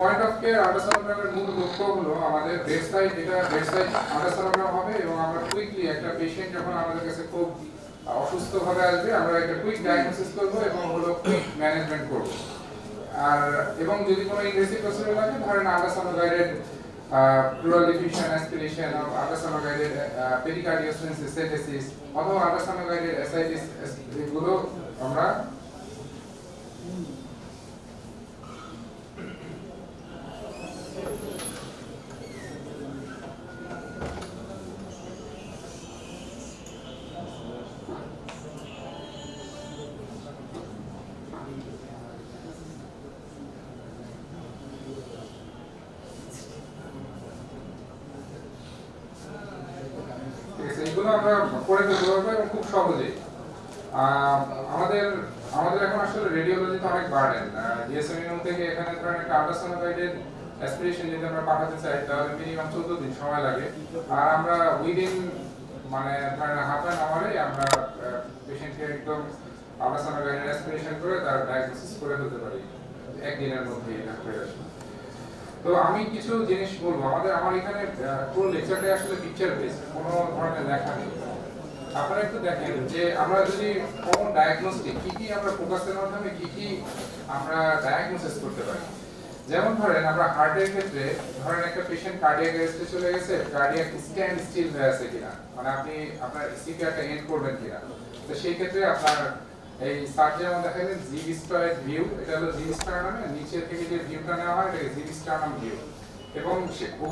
Point of care আল্ট্রাসোনোগ্রামের মূল লক্ষ্য হলো আমাদের বেডসাইড আল্ট্রাসোনোগ্রাম হবে এবং আমরা কুইকলি একটা পেশেন্ট যখন আমাদের কাছে খুব অসুস্থভাবে আসবে আমরা একটা কুইক ডায়াগনোসিস করব এবং হলো কুইক ম্যানেজমেন্ট করব। আর এবং যদি কোনো ইনভেসিভ প্রসিডিউর লাগে ধরেন ultrasound guided pleural diffusion aspiration ultrasound guided pericardiocentesis অথবা আল্ট্রাসাউন্ড গাইডেড এসআইটিস এগুলো আমরা এগুলো আমরা করে দিতে পারবো এবং খুব সহজেই। আমাদের আমাদের এখন আসলে রেডিওলজিতে অনেক বার্ডেন। ডিএসএমইউ থেকে এখানে ধরেন একটা আল্ট্রাসাউন্ড গাইডেড অ্যাসপিরেশন যদি আমরা পাঠাতে চাই তাহলে মিনিমাম 14 দিন সময় লাগে। আর আমরা উইদিন মানে ধরেন হাফ অ্যান আওয়ারে আমরা পেশেন্টকে একদম আল্ট্রাসাউন্ড গাইডেড অ্যাসপিরেশন করে তার ডায়াগনোসিস করে ফেলতে পারি একদিনের মধ্যে। এটা হয়ে আসে। তো আমি কিছু জিনিস বলবো। আমার এখানে পুরো লেকচারটা আসলে পিকচার বেসড, কোনো ধরনের লেখা নেই। আপনারা একটু দেখেন যে আমরা যদি কমন ডায়াগনস্টিক কি আমরা ফোকাসের মাধ্যমে কি আমরা ডায়াগনোসিস করতে পারি। যেমন ধরেন আমরা হার্টের ক্ষেত্রে ধরেন একটা পেশেন্ট কার্ডিয়াক অ্যারেস্টে চলে গেছে, কার্ডিয়াক স্ট্যান্ড স্টিল হয়ে আছে কিনা, মানে আপনি আপনার সিপিআরটা এন্ড করবেন কিনা। তো সেই ক্ষেত্রে আপনার এই সার্জারি দেখালেন জিভিস্টয়েড ভিউ, এটা হলো জিভিস্টারনাম, নিচের থেকে যে ভিউটা নেওয়া হয় এটাকে জিভিস্টারনাম ভিউ। এবং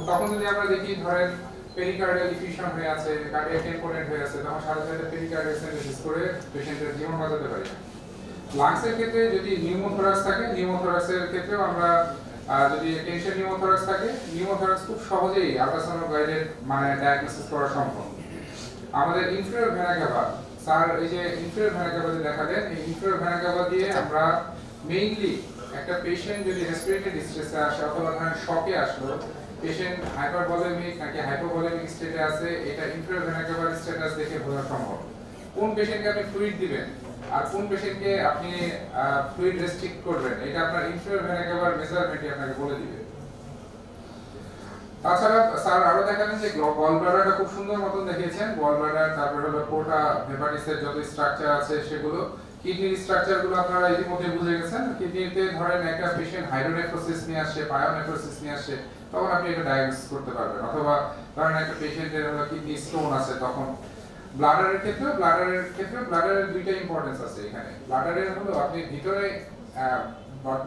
তখন যদি আমরা দেখি ধরেন পেরিকার্ডিয়াল ডিফিউশন হয়ে আছে, কার্ডিয়াক টেম্পোনেট হয়ে আছে, তখন সাথে সাথে পেরিকার্ডিয়াল সেন্সিস করে পেশেন্টের জীবন বাঁচাতে পারি। লাংসের ক্ষেত্রে যদি নিউমোথোরাক্স থাকে, নিউমোথোরাক্সের ক্ষেত্রেও আমরা যদি টেনশন নিউমোথোরাক্স থাকে, নিউমোথোরাক্স খুব সহজেই আল্ট্রাসাউন্ড গাইডেড মানে ডায়াগনোসিস করা সম্ভব। আমাদের ইনফেরিয়র ভেনা ক্যাভা, স্যার এই যে ইনফেরিয়র ভেনা ক্যাভা যে দেখালেন, এই ইনফেরিয়র ভেনা ক্যাভা দিয়ে আমরা মেইনলি একটা পেশেন্ট যদি রেসপিরেটরি ডিস্ট্রেসে আসে অথবা ধরেন শকে আসলো, পেশেন্ট হাইপারভলিমিক নাকি হাইপোভলিমিক স্টেটে আছে, এটা ইনফেরিয়র ভেনা ক্যাভার স্ট্যাটাস দেখে বোঝা সম্ভব। কোন পেশেন্টকে আপনি ফ্লুইড দিবেন আর কোন পেশেন্টকে আপনি ফ্লুইড রেস্ট্রিক্ট করবেন, এটা আপনার ইনফেরিয়র ভেনা ক্যাভার মেজারমেন্টই আপনাকে বলে দিবে। তাছাড়া স্যার আরো দেখালেন যে গল ব্লাডারটা খুব সুন্দর মতন দেখিয়েছেন। গল ব্লাডার, তারপর হলো পোর্টা হেপাটিসের যত স্ট্রাকচার আছে সেগুলো, কিডনির স্ট্রাকচারগুলো আপনারা ইতিমধ্যে বুঝে গেছেন। কিডনিতে ধরেন একটা পেশেন্ট হাইড্রোনেফ্রোসিস নিয়ে আসে, পায়োনেফ্রোসিস নিয়ে আসে, তখন আপনি এটা ডায়াগনোসিস করতে পারবেন। অথবা ধরেন একটা পেশেন্টের হলো কিডনি স্টোন আছে, তখন ব্লাডারের ব্লাডারের দুইটা ইম্পর্টেন্স আছে এখানে। ব্লাডারের হলো আপনি ভিতরে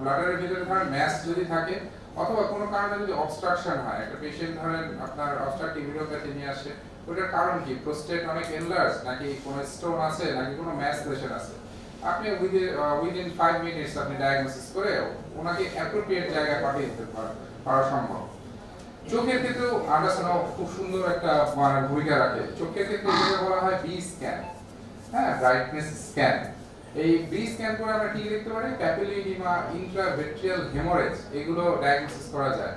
ব্লাডারের ভিতরে ধরেন ম্যাস যদি থাকে অথবা কোনো কারণে যদি অবস্ট্রাকশন হয়, একটা পেশেন্ট ধরেন আপনার অবস্ট্রাকটিভ ইউরিওপ্যাথি নিয়ে আসে, ওটার কারণ কি, প্রোস্টেট অনেক এনলার্জ নাকি কোনো স্টোন আছে নাকি কোনো ম্যাস লেশন আছে, আপনি উইদিন 5 মিনিটস আপনি ডায়াগনোসিস করে ওনাকে অ্যাপ্রোপ্রিয়েট জায়গায় পাঠিয়ে দিতে পারা সম্ভব। চোখের ক্ষেত্রেও আল্ট্রাসাউন্ড খুব সুন্দর একটা মানে ভূমিকা রাখে। চোখের ক্ষেত্রে যেটা বলা হয় বি স্ক্যান, হ্যাঁ, ব্রাইটনেস স্ক্যান। এই বি স্ক্যান করে আমরা কি দেখতে পারি, প্যাপিলোইডিমা, ইন্ট্রাভেট্রিয়াল হেমোরেজ, এগুলো ডায়াগনোসিস করা যায়।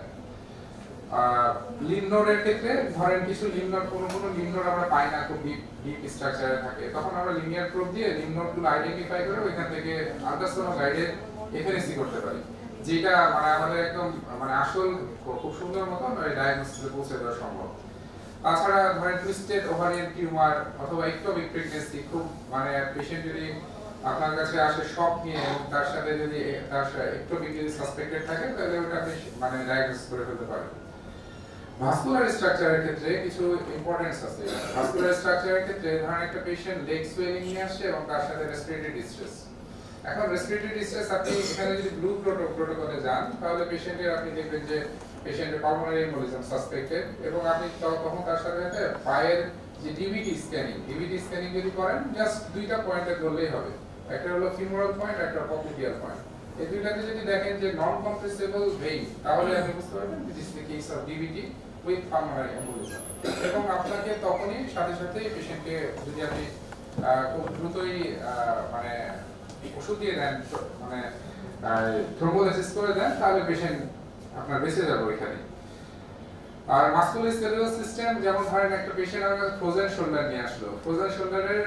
লিম্ফ নোডের ক্ষেত্রে ধরেন কিছু লিম্ফ নোড, কোনো লিম্ফ নোড আমরা পাই না, খুব ডিপ স্ট্রাকচারে থাকে, তখন আমরা লিনিয়ার প্রোব দিয়ে লিম্ফ নোডগুলো আইডেন্টিফাই করে ওইখান থেকে আল্ট্রাসাউন্ড গাইডেড এফএনসি করতে পারি, যেটা মানে আমাদের একদম মানে আসল খুব সুন্দর মতন ওই ডায়াগনোসিসে পৌঁছে দেওয়া সম্ভব। তাছাড়া ধরেন টুইস্টেড ওভারিয়ান টিউমার অথবা ইক্টোপিক প্রেগন্যান্সি, খুব মানে পেশেন্ট যদি আপনার কাছে আসে শক নিয়ে এবং তার সাথে যদি তার ইক্টোপিক যদি সাসপেক্টেড থাকে তাহলে ওটা আপনি মানে ডায়াগনোসিস করে ফেলতে পারেন। ভাস্কুলার স্ট্রাকচারের ক্ষেত্রে কিছু ইম্পর্টেন্স আছে। ভাস্কুলার স্ট্রাকচারের ক্ষেত্রে ধরেন একটা পেশেন্ট লেগ সুয়েলিং নিয়ে আসছে এবং তার সাথে রেসপিরেটরি ডিস্ট্রেস। এখন রেসপিরেটরি ডিস্ট্রেস আপনি এখানে যদি ব্লু প্রোটোকলে যান তাহলে পেশেন্টের আপনি দেখবেন যে পেশেন্টের পালমোনারি এম্বোলিজম সাসপেক্টেড, এবং আপনি তখন তার সাথে পায়ের যে ডিভিটি স্ক্যানিং যদি করেন, জাস্ট দুইটা পয়েন্টে ধরলেই হবে, একটা হলো ফিমোরাল পয়েন্ট, একটা পপুলিয়ার পয়েন্ট। এই দুইটাতে যদি দেখেন যে নন কম্প্রেসিবল ভেইন, তাহলে আপনি বুঝতে পারবেন this is the case of ডিভিটি with pulmonary embolism. এবং আপনাকে তখনই সাথে সাথে পেশেন্টকে যদি আপনি খুব দ্রুতই মানে ওষুধ দিয়ে দেন, মানে থ্রোম্বোলাইসিস করে দেন, তাহলে পেশেন্ট আপনার বেঁচে যাবে ওইখানে। আর মাস্কুলোস্কেলেটাল সিস্টেম, যেমন ধরেন একটা পেশেন্ট আমার কাছে ফ্রোজেন শোল্ডার নিয়ে আসলো, ফ্রোজেন শোল্ডারের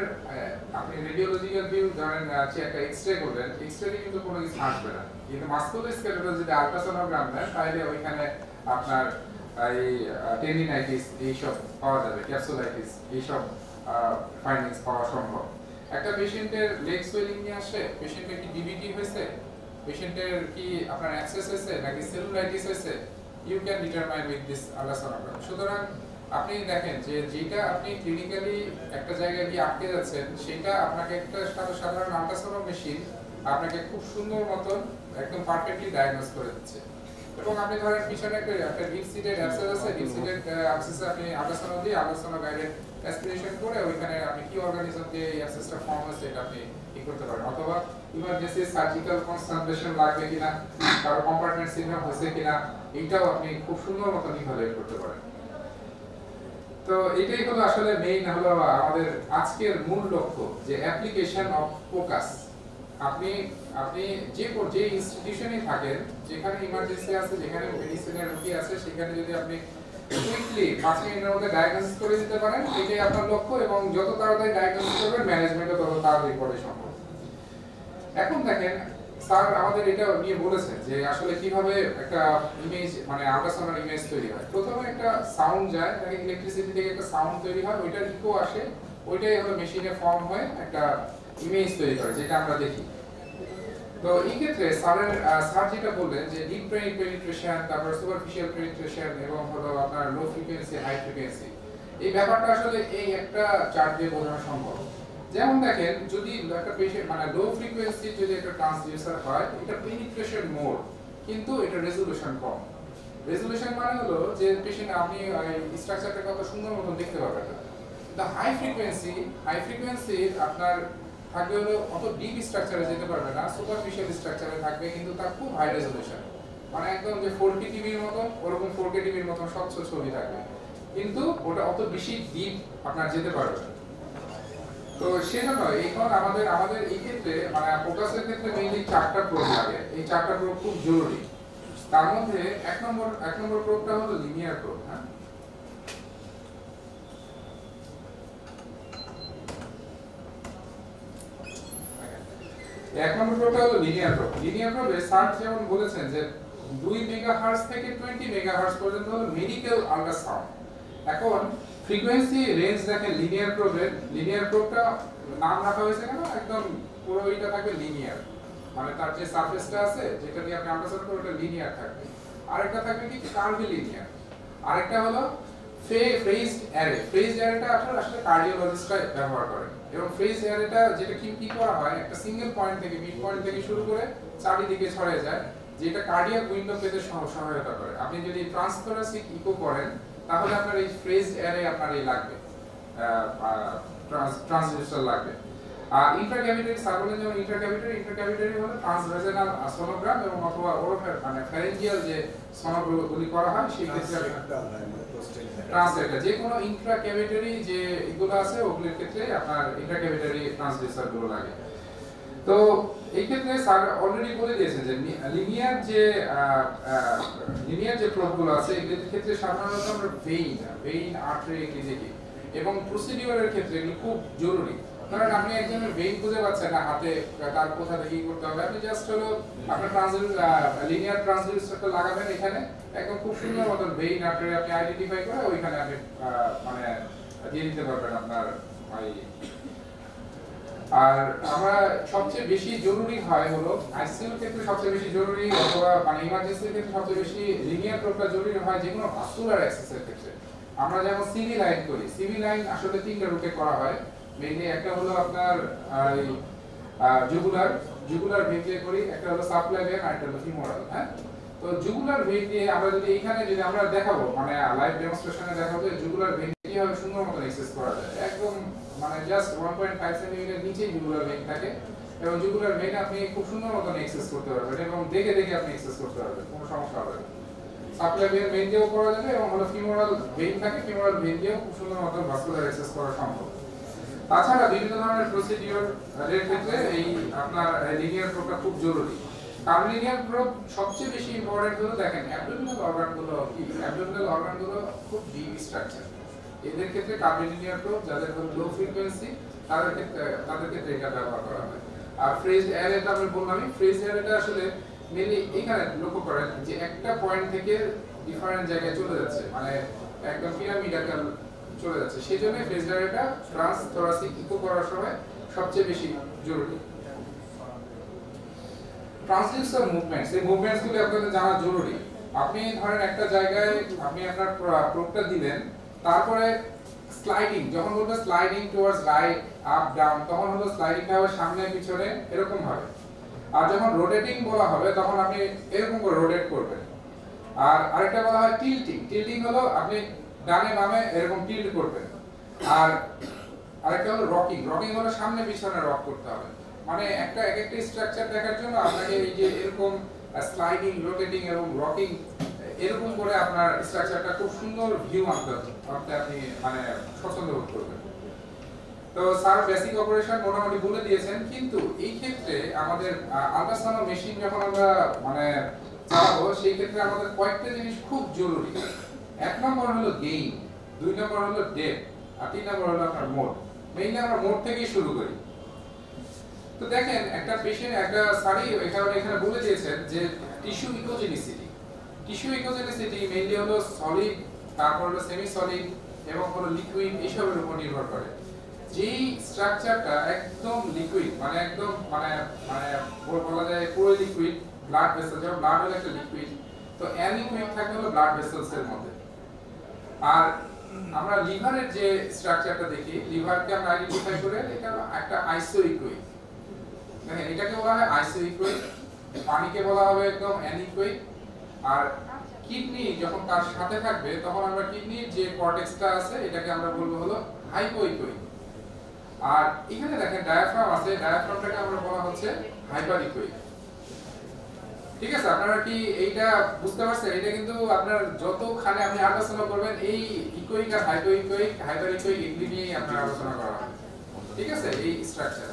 আপনি রেডিওলজিক্যাল ভিউ ধরেন একটা এক্সরে করলেন, এক্সরে কিন্তু কোনো কিছু আসবে না, কিন্তু মাস্কুলোস্কেলেটাল যদি আলট্রাসোনোগ্রাম নেন তাহলে ওইখানে আপনার এই টেন্ডিনাইটিস এইসব পাওয়া যাবে, ক্যাপসুলাইটিস এইসব ফাইন্ডিংস পাওয়া সম্ভব। একটা পেশেন্টের লেগ সোয়েলিং নিয়ে আসে, পেশেন্টের কি ডিবিটি হয়েছে, পেশেন্টের কি আপনার অ্যাক্সেস হয়েছে নাকি সেলুলাইটিস হয়েছে, you can determine with this ultrasonogram. সুতরাং আপনি দেখেন যে যেটা আপনি ক্লিনিক্যালি একটা জায়গায় গিয়ে আটকে যাচ্ছেন, সেটা আপনাকে একটা সাধারণ আল্ট্রাসোনো মেশিন আপনাকে খুব সুন্দর মতন একদম পারফেক্টলি ডায়াগনোজ করে দিচ্ছে। এবং আপনি ধরেন পিছনে একটা ডিপ সিটেড অ্যাবসেস আছে, ডিপ সিটেড অ্যাবসেসে আপনি আল্ট্রাসোনো দিয়ে আল্ট্রাসোনো গাইডেড অ্যাসপিরেশন করে ওইখানে আপনি কি অর্গানিজম দিয়ে এই অ্যাবসেসটা ফর্ম হয়েছে এটা আপনি কি করতে পারেন, অথবা ইমার্জেন্সি সার্জিক্যাল কনসালটেশন লাগবে কিনা, কারো কম্পার্টমেন্ট সিনড্রোম হয়েছে কিনা, এইটাও আপনি খুব সুন্দর মতো ইভালুয়েট করতে পারেন। তো এটাই হলো আসলে মেইন হলো আমাদের আজকের মূল লক্ষ্য, যে অ্যাপ্লিকেশন অফ ফোকাস। আপনি আপনি যে ইনস্টিটিউশনে থাকেন, যেখানে ইমার্জেন্সি আছে, যেখানে মেডিসিনের রোগী আছে, সেখানে যদি আপনি কুইকলি 5 মিনিটের মধ্যে ডায়াগনোসিস করে দিতে পারেন, এটাই আপনার লক্ষ্য, এবং যত তাড়াতাড়ি ডায়াগনোসিস করবেন ম্যানেজমেন্টও তত তাড়াতাড়ি করে সম্ভব। এখন দেখেন স্যার আমাদের এটা নিয়ে বলেছেন যে আসলে কিভাবে একটা ইমেজ মানে আল্ট্রাসাউন্ড ইমেজ তৈরি হয়। প্রথমে একটা সাউন্ড যায়, তাকে ইলেকট্রিসিটি থেকে একটা সাউন্ড তৈরি হয়, ওইটার ইকো আসে, ওইটাই হলো মেশিনে ফর্ম হয়ে একটা ইমেজ তৈরি করে, যেটা আমরা দেখি। তো এই ক্ষেত্রে স্যার যেটা বললেন যে ডিপ ব্রেইন পেনিট্রেশন, তারপর সুপারফিশিয়াল পেনিট্রেশন, এবং হলো আপনার লো ফ্রিকোয়েন্সি হাই ফ্রিকোয়েন্সি, এই ব্যাপারটা আসলে এই একটা চার্ট দিয়ে বোঝানো সম্ভব। যেমন দেখেন যদি একটা পেশেন্ট মানে লো ফ্রিকোয়েন্সি যদি একটা ট্রান্সডিউসার হয়, এটা পেনিট্রেশন মোর, কিন্তু এটা রেজোলিউশন কম। রেজোলিউশন মানে হলো যে পেশেন্ট আপনি স্ট্রাকচারটা কত সুন্দর মতো দেখতে পাবেন না। দ্য হাই ফ্রিকোয়েন্সি আপনার থাকবে হলো অত ডিপ স্ট্রাকচারে যেতে পারবে না, সুপারফিশিয়াল স্ট্রাকচারে থাকবে, কিন্তু তার খুব হাই রেজোলিউশন, মানে একদম যে 4K টিভির মতো, ওরকম 4K টিভির মতো স্বচ্ছ ছবি থাকবে, কিন্তু ওটা অত বেশি ডিপ আপনার যেতে পারবে না। তো সেজন্য এখন আমাদের এই ক্ষেত্রে মানে ফোকাসের ক্ষেত্রে মেইনলি 4টা প্রোব লাগে, এই 4টা প্রোব খুব জরুরি। তার মধ্যে এক নম্বর প্রোবটা হলো লিনিয়ার প্রোব। হ্যাঁ, এক নম্বর প্রোবটা হলো লিনিয়ার প্রোব। লিনিয়ার প্রোবে স্যার যেমন বলেছেন যে 2 মেগাহার্টজ থেকে 20 মেগাহার্টজ পর্যন্ত হলো মেডিকেল আল্ট্রাসাউন্ড। এখন ফ্রিকোয়েন্সি রেঞ্জ দেখেন লিনিয়ার প্রোবটা নাম রাখা হয়েছে কেন, একদম পুরো এটা থাকবে লিনিয়ার, মানে তার যে সারফেসটা আছে যেটা দিয়ে আপনি আল্ট্রাসাউন্ড করবেন ওটা লিনিয়ার থাকবে। আরেকটা থাকবে কি কার্ভি লিনিয়ার, আরেকটা হলো ফেজড অ্যারে। ফেজড অ্যারেটা আসলে কার্ডিওলজিস্টরা ব্যবহার করেন, এবং ফেজড অ্যারেটা যেটা কি করা হয়, একটা সিঙ্গেল পয়েন্ট থেকে মিড পয়েন্ট থেকে শুরু করে চারিদিকে ছড়িয়ে যায়, যেটা কার্ডিয়াক উইন্ডো পেতে সহায়তা করে। আপনি যদি ট্রান্সথোরাসিক ইকো করেন তাহলে আপনার এই ফেজড অ্যারে আপনার এই লাগবে, ট্রান্সডিউসার লাগবে। আর ইন্ট্রাক্যাভিটারি সার্কুলেন, যেমন ইন্ট্রাক্যাভিটারি হলো ট্রান্সভেজানাল সোনোগ্রাম, এবং অথবা ওরোফের মানে ফ্যারেঞ্জিয়াল যে সোনোগ্রামগুলি করা হয় সেই ক্ষেত্রে ট্রান্সলেটার, যে কোনো ইন্ট্রাক্যাভিটারি যে এগুলো আছে ওগুলোর ক্ষেত্রে আপনার ইন্ট্রাক্যাভিটারি ট্রান্সডিউসার গুলো লাগে। তো এই ক্ষেত্রে স্যার অলরেডি বলে দিয়েছেন যে লিনিয়ার যে প্রোবগুলো আছে এগুলোর ক্ষেত্রে সাধারণত আমরা ভেইন আর্টারি এগুলি দেখি, এবং প্রসিডিউরের ক্ষেত্রে এগুলো খুব জরুরি। কারণ আপনি একজনের ভেইন খুঁজে পাচ্ছেন না হাতে, তার কোথা থেকে কি করতে হবে, আপনি জাস্ট হলো আপনার লিনিয়ার ট্রান্সডিউসারটা লাগাবেন এখানে, একদম খুব সুন্দর মতো ভেইন আর্টারি আপনি আইডেন্টিফাই করে ওইখানে আপনি মানে দিয়ে দিতে পারবেন আপনার ওই। আর আমরা সবচেয়ে বেশি জরুরি হয় হলো আইসিইউর ক্ষেত্রে সবচেয়ে বেশি জরুরি, অথবা মানে ইমার্জেন্সির ক্ষেত্রে সবচেয়ে বেশি লিনিয়ার প্রোবটা জরুরি হয় যে কোনো ভাস্কুলার অ্যাক্সেসের ক্ষেত্রে। আমরা যেমন সিভি লাইন করি, সিভি লাইন আসলে 3টা রুটে করা হয় মেইনলি। একটা হলো আপনার এই জুগুলার ভেন দিয়ে করি, একটা হলো সাপ্লাই ভেন, আর একটা হলো ফিমোরাল। হ্যাঁ, তো জুগুলার ভেন দিয়ে আমরা যদি এইখানে যদি আমরা দেখাবো মানে লাইভ ডেমনস্ট্রেশনে দেখাবো যে জুগুলার ভেন কিভাবে সুন্দর মতো অ্যাক্সেস করা যায়, একদম মানে জাস্ট 1.5 সেন্টিমিটার নিচেই জুগুলার ভেন থাকে, এবং জুগুলার ভেন আপনি খুব সুন্দর মতো অ্যাক্সেস করতে পারবেন, এবং দেখে আপনি অ্যাক্সেস করতে পারবেন, কোনো সমস্যা হবে না। সাপ্লাই ভেন দিয়েও করা যাবে, এবং হলো ফিমোরাল ভেন থাকে, ফিমোরাল ভেন দিয়েও খুব সুন্দর মতো ভাস্কুলার অ্যাক্সেস করা সম্ভব। তাছাড়া বিভিন্ন ধরনের প্রসিডিউর এর ক্ষেত্রে এই আপনার লিনিয়ার প্রোবটা খুব জরুরি। কার্নিলিনিয়ার গ্রোথ সবচেয়ে বেশি ইম্পর্টেন্ট হলো দেখেন অ্যাবডোমিনাল অর্গানগুলো কি অ্যাবডোমিনাল অর্গানগুলো খুব ডিপ স্ট্রাকচার এদের ক্ষেত্রে কার্নিলিনিয়ার গ্রোথ যাদের হলো লো ফ্রিকোয়েন্সি তাদের ক্ষেত্রে এটা ব্যবহার করা হয় আর ফ্রেজ এয়ার এটা আমি বললাম ফ্রেজ এয়ার এটা আসলে মেনলি এখানে লক্ষ্য করেন যে একটা পয়েন্ট থেকে ডিফারেন্ট জায়গায় চলে যাচ্ছে মানে একদম পিরামিডাল চলে যাচ্ছে সেজন্য ফ্রেজ এয়ার এটা ট্রান্স থোরাসিক ইকো করার সময় সবচেয়ে বেশি জরুরি ট্রান্সডিউসার মুভমেন্টস এই মুভমেন্টস গুলো আপনাদের জানা জরুরি আপনি ধরেন একটা জায়গায় আপনি আপনার প্রোবটা দিলেন তারপরে স্লাইডিং যখন বলবে sliding towards right up down তখন হলো স্লাইডিংটা হবে সামনে পিছনে এরকম হবে আর যখন রোটেটিং বলা হবে তখন আপনি এরকম করে রোটেট করবেন আর আরেকটা বলা হয় টিল্টিং টিল্টিং হলো আপনি ডানে বামে এরকম টিল্ট করবেন আর আরেকটা হলো রকিং রকিং হলো সামনে পিছনে রক করতে হবে মানে একটা একটা স্ট্রাকচার দেখার জন্য আপনাকে এই যে এরকম স্লাইডিং রোটেটিং এবং রকিং এরকম করে আপনার স্ট্রাকচারটা খুব সুন্দর ভিউ আনতে আপনি মানে পছন্দ করবেন তো স্যার বেসিক অপারেশন মোটামুটি বলে দিয়েছেন কিন্তু এই ক্ষেত্রে আমাদের আল্ট্রাসাউন্ড মেশিন যখন আমরা মানে চালাবো সেই ক্ষেত্রে আমাদের কয়েকটা জিনিস খুব জরুরি এক নম্বর হলো গেইন দুই নম্বর হলো ডেপথ আর তিন নম্বর হলো আপনার মোড মেইনলি আমরা মোড থেকেই শুরু করি তো দেখেন একটা পেশেন্ট একটা সারি এখানে বলে দিয়েছেন যে টিস্যু ইকোজেনিসিটি মেইনলি হলো সলিড তারপর হলো সেমি সলিড এবং হলো লিকুইড এইসবের উপর নির্ভর করে যেই স্ট্রাকচারটা একদম লিকুইড মানে একদম মানে মানে বলা যায় পুরো লিকুইড ব্লাড ভেসেল যেমন ব্লাড হলো একটা লিকুইড তো অ্যালিকুইড থাকে হলো ব্লাড ভেসেলস এর মধ্যে আর আমরা লিভারের যে স্ট্রাকচারটা দেখি লিভারকে আমরা আইডেন্টিফাই করে এটা একটা আইসোইকুইড দেখেন এটাকে বলা হয় আইসোইকুইড পানিকে বলা হবে একদম অ্যানিকুইড আর কিডনি যখন তার সাথে থাকবে তখন আমরা কিডনির যে কর্টেক্সটা আছে এটাকে আমরা বলবো হলো হাইপোইকুইড আর এখানে দেখেন ডায়াফ্রাম আছে ডায়াফ্রামটাকে আমরা বলা হচ্ছে হাইপারিকুইড ঠিক আছে আপনারা কি এইটা বুঝতে পারছেন এটা কিন্তু আপনার যতখানে আপনি আলোচনা করবেন এই ইকুইক আর হাইপারিকুইক এগুলি নিয়ে আপনারা আলোচনা করা হবে ঠিক আছে এই স্ট্রাকচার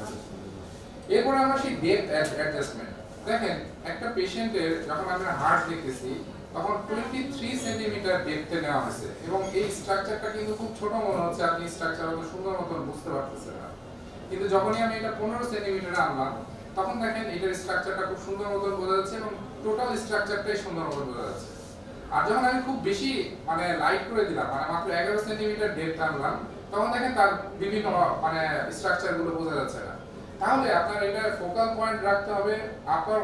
এরপর আমরা সেই ডেপথ অ্যাডজাস্টমেন্ট দেখেন একটা পেশেন্টের যখন আমরা হার্ট দেখতেছি তখন 23 সেন্টিমিটার ডেপথে নেওয়া হয়েছে এবং এই স্ট্রাকচারটা কিন্তু খুব ছোট মনে হচ্ছে আপনি স্ট্রাকচার অত সুন্দর মতন বুঝতে পারতেছেন না কিন্তু যখনই আমি এটা 15 সেন্টিমিটারে আনলাম তখন দেখেন এটার স্ট্রাকচারটা খুব সুন্দর মতন বোঝা যাচ্ছে এবং টোটাল স্ট্রাকচারটাই সুন্দর মতন বোঝা যাচ্ছে আর যখন আমি খুব বেশি মানে লাইট করে দিলাম মানে মাত্র 11 সেন্টিমিটার ডেপথ আনলাম তখন দেখেন তার বিভিন্ন মানে স্ট্রাকচার গুলো বোঝা যাচ্ছে না তাহলে আপনার এটা ফোকাল পয়েন্ট রাখতে হবে আপার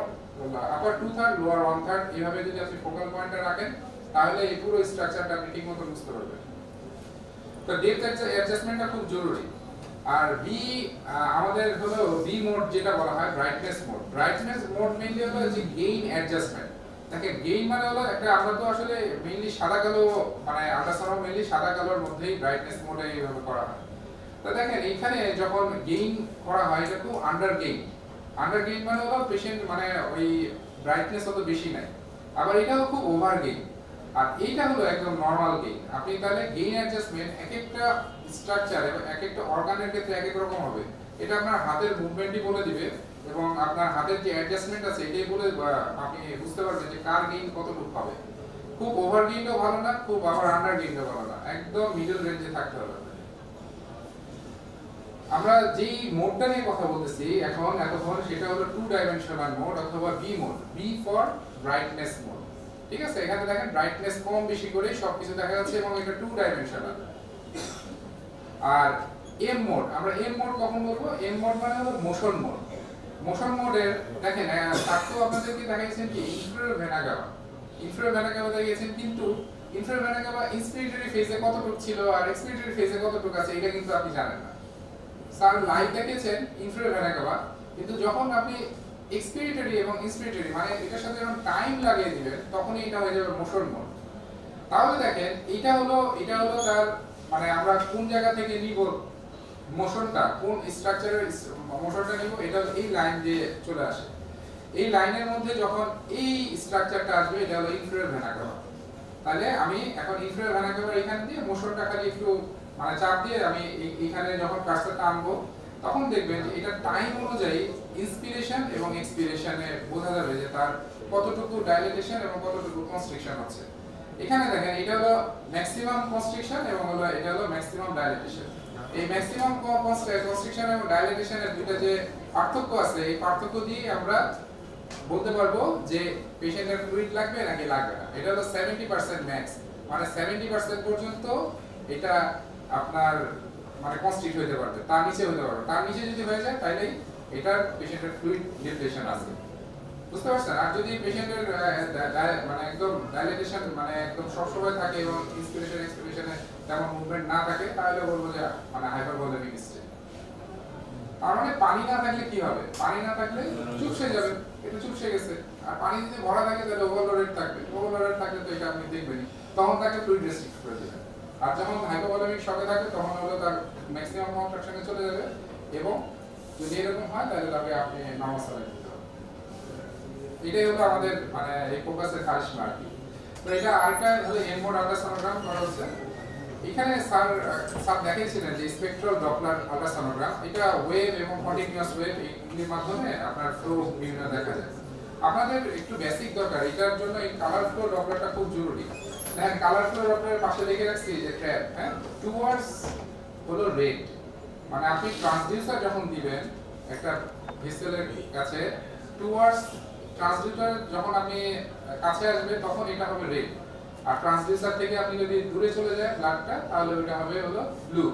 2/3 লোয়ার 1/3 এইভাবে যদি আপনি ফোকাল পয়েন্টটা রাখেন তাহলে এই পুরো স্ট্রাকচারটা আপনি ঠিকমতো বুঝতে পারবেন তো ডেপথ অ্যাডজাস্টমেন্টটা খুব জরুরি আর বি আমাদের হলো বি মোড যেটা বলা হয় ব্রাইটনেস মোড মেইনলি হলো যে গেইন অ্যাডজাস্টমেন্ট দেখেন গেইন মানে হলো একটা আমরা তো আসলে মেইনলি সাদা কালো মানে আল্ট্রাসাউন্ড মেইনলি সাদা কালোর মধ্যেই ব্রাইটনেস মোডে এইভাবে করা হয় তো দেখেন এখানে যখন গেইন করা হয় এটা তো আন্ডার গেইন মানে হলো পেশেন্ট মানে ওই ব্রাইটনেস অত বেশি নাই আবার এটাও খুব ওভার গেইন আর এইটা হলো একদম নরমাল গেইন আপনি তাহলে গেইন অ্যাডজাস্টমেন্ট এক একটা স্ট্রাকচার এবং এক একটা অর্গানের ক্ষেত্রে এক এক রকম হবে এটা আপনার হাতের মুভমেন্টই বলে দিবে এবং আপনার হাতের যে অ্যাডজাস্টমেন্ট আছে এটাই বলে আপনি বুঝতে পারবেন যে কার গেইন কতটুকু হবে খুব ওভার গেইনও ভালো না খুব আবার আন্ডার গেইনও ভালো না একদম মিডল রেঞ্জে থাকতে হবে আমরা যেই মোডটা নিয়ে কথা বলতেছি এতক্ষণ সেটা হলো 2 ডাইমেনশনাল মোড অথবা B mode B for brightness mode ঠিক আছে এখানে দেখেন ব্রাইটনেস কম বেশি করে সবকিছু দেখা যাচ্ছে এবং এটা 2 ডাইমেনশনাল আর এম মোড আমরা এম মোড কখন বলবো এম মোড মানে হলো মোশন মোডের দেখেন তাকতো আপনাদেরকে দেখাইছেন কি ইনফ্রাভেনাগামা দেখিয়েছেন কিন্তু ইনফ্রাভেনাগামা ইন্সপিরেটরি ফেজে কতটুকু ছিল আর এক্সপিরেটরি ফেজে কতটুকু আছে এটা কিন্তু আপনি জানেন না স্যার লাইট দেখেছেন ইনফ্রাভেনাগামা কিন্তু যখন আপনি এক্সপিরেটরি এবং ইন্সপিরেটরি মানে এটার সাথে যখন টাইম লাগিয়ে দিবেন তখনই এটা হয়ে যাবে মোশন মোড তাহলে দেখেন এটা হলো তার মানে আমরা কোন জায়গা থেকে নিব মোশনটা কোন স্ট্রাকচারের মোশনটা নিব এটা এই লাইন দিয়ে চলে আসে এই লাইনের মধ্যে যখন এই স্ট্রাকচারটা আসবে এটা হলো ইনফ্রাভেনাগামা তাহলে আমি এখন ইনফ্রাভেনাগামা এখান দিয়ে মোশনটা খালি একটু মানে চাপ দিয়ে আমি এখানে যখন কাজটা টানবো তখন দেখবেন যে এটা টাইম অনুযায়ী ইন্সপিরেশন এবং এক্সপিরেশনে বোঝা যাবে যে তার কতটুকু ডাইলেটেশন এবং কতটুকু কনস্ট্রিকশন হচ্ছে। এখানে দেখেন এটা হলো ম্যাক্সিমাম কনস্ট্রিকশন এবং এটা হলো ম্যাক্সিমাম ডাইলেটেশন। এই ম্যাক্সিমাম কনস্ট্রিকশন এবং ডাইলেটেশনের দুটো যে পার্থক্য আছে, এই পার্থক্য দিয়ে আমরা বলতে পারবো যে পেশেন্টের ফ্লুইড লাগবে নাকি লাগবে না। এটা হলো 70% ম্যাক্স, মানে 70% পর্যন্ত এটা আপনার মানে কনস্ট্রিক্ট হতে পারবে, তার নিচে হতে পারবে। তার নিচে যদি হয়ে যায় তাহলে এটার পেশেন্টের ফ্লুইড ডিপ্লেশন আছে, বুঝতে পারছেন? আর যদি পেশেন্টের মানে একদম ডাইলেটেশন মানে একদম সবসময় থাকে এবং ইন্সপিরেশন এক্সপিরেশনে তেমন মুভমেন্ট না থাকে, তাহলে বলবো যে মানে হাইপারভলিমিক স্টেট। তার মানে পানি না থাকলে কি হবে? পানি না থাকলে চুপসে যাবে, এটা চুপসে গেছে। আর পানি যদি ভরা থাকে তাহলে ওভারলোডেড থাকবে, ওভারলোডেড থাকলে তো এটা আপনি দেখবেনই, তখন তাকে ফ্লুইড রেস্ট্রিক্ট করে দিবেন। আর যখন হাইপোভলিমিক শকে থাকে তখন হলো তার ম্যাক্সিমাম কন্ট্রাকশনে চলে যাবে, এবং যদি এরকম হয় তাহলে তাকে আপনি নরমাল স্যালাইন দিতে হবে। এটাই হলো আমাদের মানে এই ফোকাসের কারিশমা আর কি। তো এটা আরেকটা হলো এমমোড আল্ট্রাসনোগ্রাম করা হচ্ছে। এখানে স্যার দেখিয়েছিলেন যে স্পেকট্রাল ডপলার আল্ট্রাসনোগ্রাম, এটা ওয়েভ এবং কন্টিনিউয়াস ওয়েভ এগুলির মাধ্যমে আপনার ফ্লো বিভিন্ন দেখা যায়। আপনাদের একটু বেসিক দরকার, এটার জন্য এই কালার ফ্লো ডপলারটা খুব জরুরি। দেখেন কালার ফ্লো ডপলারের পাশে লিখে রাখছি যে ট্র্যাপ, হ্যাঁ, টুয়ার্ডস হলো রেড, মানে আপনি ট্রান্সডিউসার যখন দিবেন একটা ভেসেলের কাছে, টুয়ার্ডস ট্রান্সডিউসার যখন আপনি কাছে আসবে তখন এটা হবে রেড, আর ট্রান্সডিউসার থেকে আপনি যদি দূরে চলে যায় ব্লাডটা তাহলে ওটা হবে হলো ব্লু।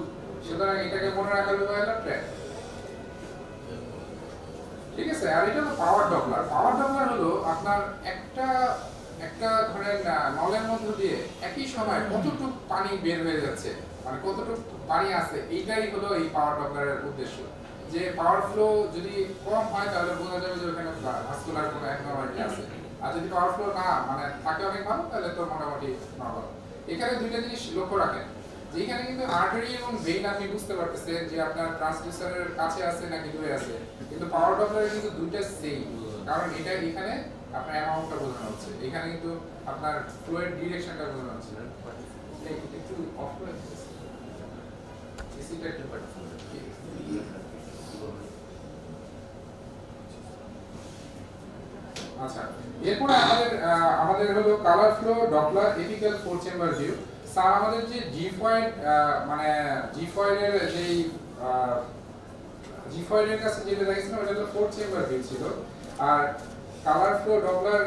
সুতরাং এটাকে মনে রাখার উপায় হলো ট্র্যাপ, ঠিক আছে? আর এটা হলো পাওয়ার ডপলার। পাওয়ার ডপলার হলো আপনার একটা ধরেন নলের মধ্য দিয়ে একই সময় কতটুকু পানি বের হয়ে যাচ্ছে, মানে কতটুকু পানি আছে, এইটাই হলো এই পাওয়ার ডপলারের উদ্দেশ্য। যে পাওয়ার ফ্লো যদি কম হয় তাহলে বোঝা যাবে যে ওখানে ভাস্কুলার কোনো অ্যাবনর্মালিটি আছে, আর যদি পাওয়ার ফ্লো না মানে থাকে অনেক ভালো তাহলে তো মোটামুটি নরমাল। এখানে দুইটা জিনিস লক্ষ্য রাখেন, যে এখানে কিন্তু আর্টারি এবং ভেইন আপনি বুঝতে পারতেছেন যে আপনার ট্রান্সডিউসারের কাছে আছে নাকি দূরে আছে, কিন্তু পাওয়ার ডপলারে কিন্তু দুইটা সেম, কারণ এটা এখানে আপনার অ্যামাউন্টটা বোঝানো হচ্ছে, এখানে কিন্তু আপনার ফ্লোয়ের ডিরেকশনটা বোঝানো হচ্ছে। একটু অফ করে এসিটা একটু আচ্ছা, এরপর আমাদের হলো colour flow Doppler apical 4 chamber view. Sir আমাদের যে জি-ফয়েড মানে জি-ফয়েডের যেই জি-ফয়েডের কাছে যেটা দেখেছিলাম ওটা হলো 4 চেম্বার ভিউ ছিল, আর colour flow Doppler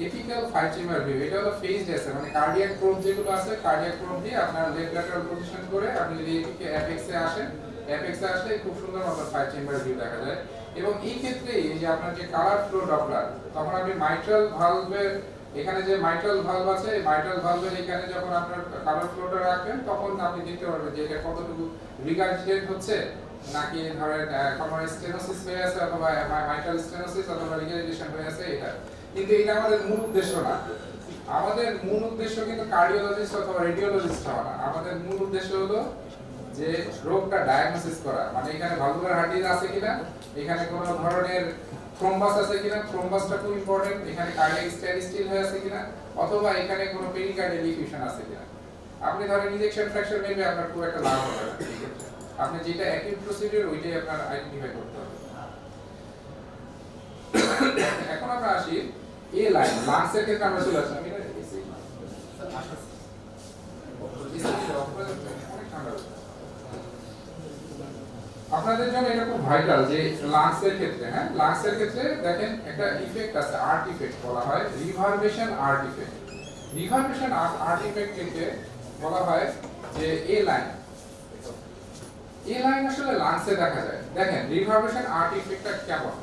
apical 5 chamber view, এটা হলো ফেজড আছে, মানে কার্ডিয়াক প্রোব যেগুলো আছে কার্ডিয়াক প্রোব দিয়ে আপনার লেফট ল্যাটারাল পজিশন করে আপনি যদি এদিকে অ্যাপেক্সে আসেন, অ্যাপেক্সে আসলে খুব সুন্দর মতো 5 চেম্বার ভিউ দেখা যায়। এবং এই ক্ষেত্রে এই যে আপনার যে কালার ফ্লো ডপলার, তখন আপনি মাইট্রাল ভালভের এখানে যে মাইট্রাল ভালভ আছে, এই মাইট্রাল ভালভের এখানে যখন আপনার কালার ফ্লোটা রাখবেন তখন আপনি দেখতে পারবেন যে এটা কতটুকু রিগার্জিটেট হচ্ছে, নাকি ধরেন কোনো স্টেনোসিস হয়ে আছে অথবা মাইট্রাল স্টেনোসিস অথবা রিগার্জিটেশন হয়ে আছে। এটা কিন্তু এটা আমাদের মূল উদ্দেশ্য না। আমাদের মূল উদ্দেশ্য কিন্তু কার্ডিওলজিস্ট অথবা রেডিওলজিস্ট হওয়া না। আমাদের মূল উদ্দেশ্য হলো যে রোগটা ডায়াগনোসিস করা, মানে এখানে ভালভুলার হার্টিজ আছে কিনা, এখানে কোনো ধরনের থ্রোম্বাস আছে কিনা, থ্রোম্বাসটা খুব ইম্পর্টেন্ট, এখানে কার্ডিয়াক স্ট্যাটিস্টিল হয়ে আছে কিনা, অথবা এখানে কোনো পেরিকার্ডিয়াল ইফিউশন আছে কিনা। আপনি ধরেন ইনজেকশন ফ্র্যাকচার নেবে আপনার খুব একটা লাভ হবে না, আপনি যেটা অ্যাকিউট প্রসিডিউর ওইটাই আপনার আইডেন্টিফাই করতে হবে। এখন আমরা আসি এ লাইন লাংসের ক্ষেত্রে আমরা চলে আসলাম। এটা আপনাদের জন্য এটা খুব ভাইটাল যে লাংসের ক্ষেত্রে, হ্যাঁ, লাংসের ক্ষেত্রে দেখেন একটা ইফেক্ট আছে, আর্ট ইফেক্ট বলা হয়, রিভারবেশন আর্ট ইফেক্ট। রিভারবেশন আর্ট ইফেক্ট থেকে বলা হয় যে এ লাইন আসলে লাংসে দেখা যায়। দেখেন রিভারবেশন আর্ট ইফেক্টটা কেমন,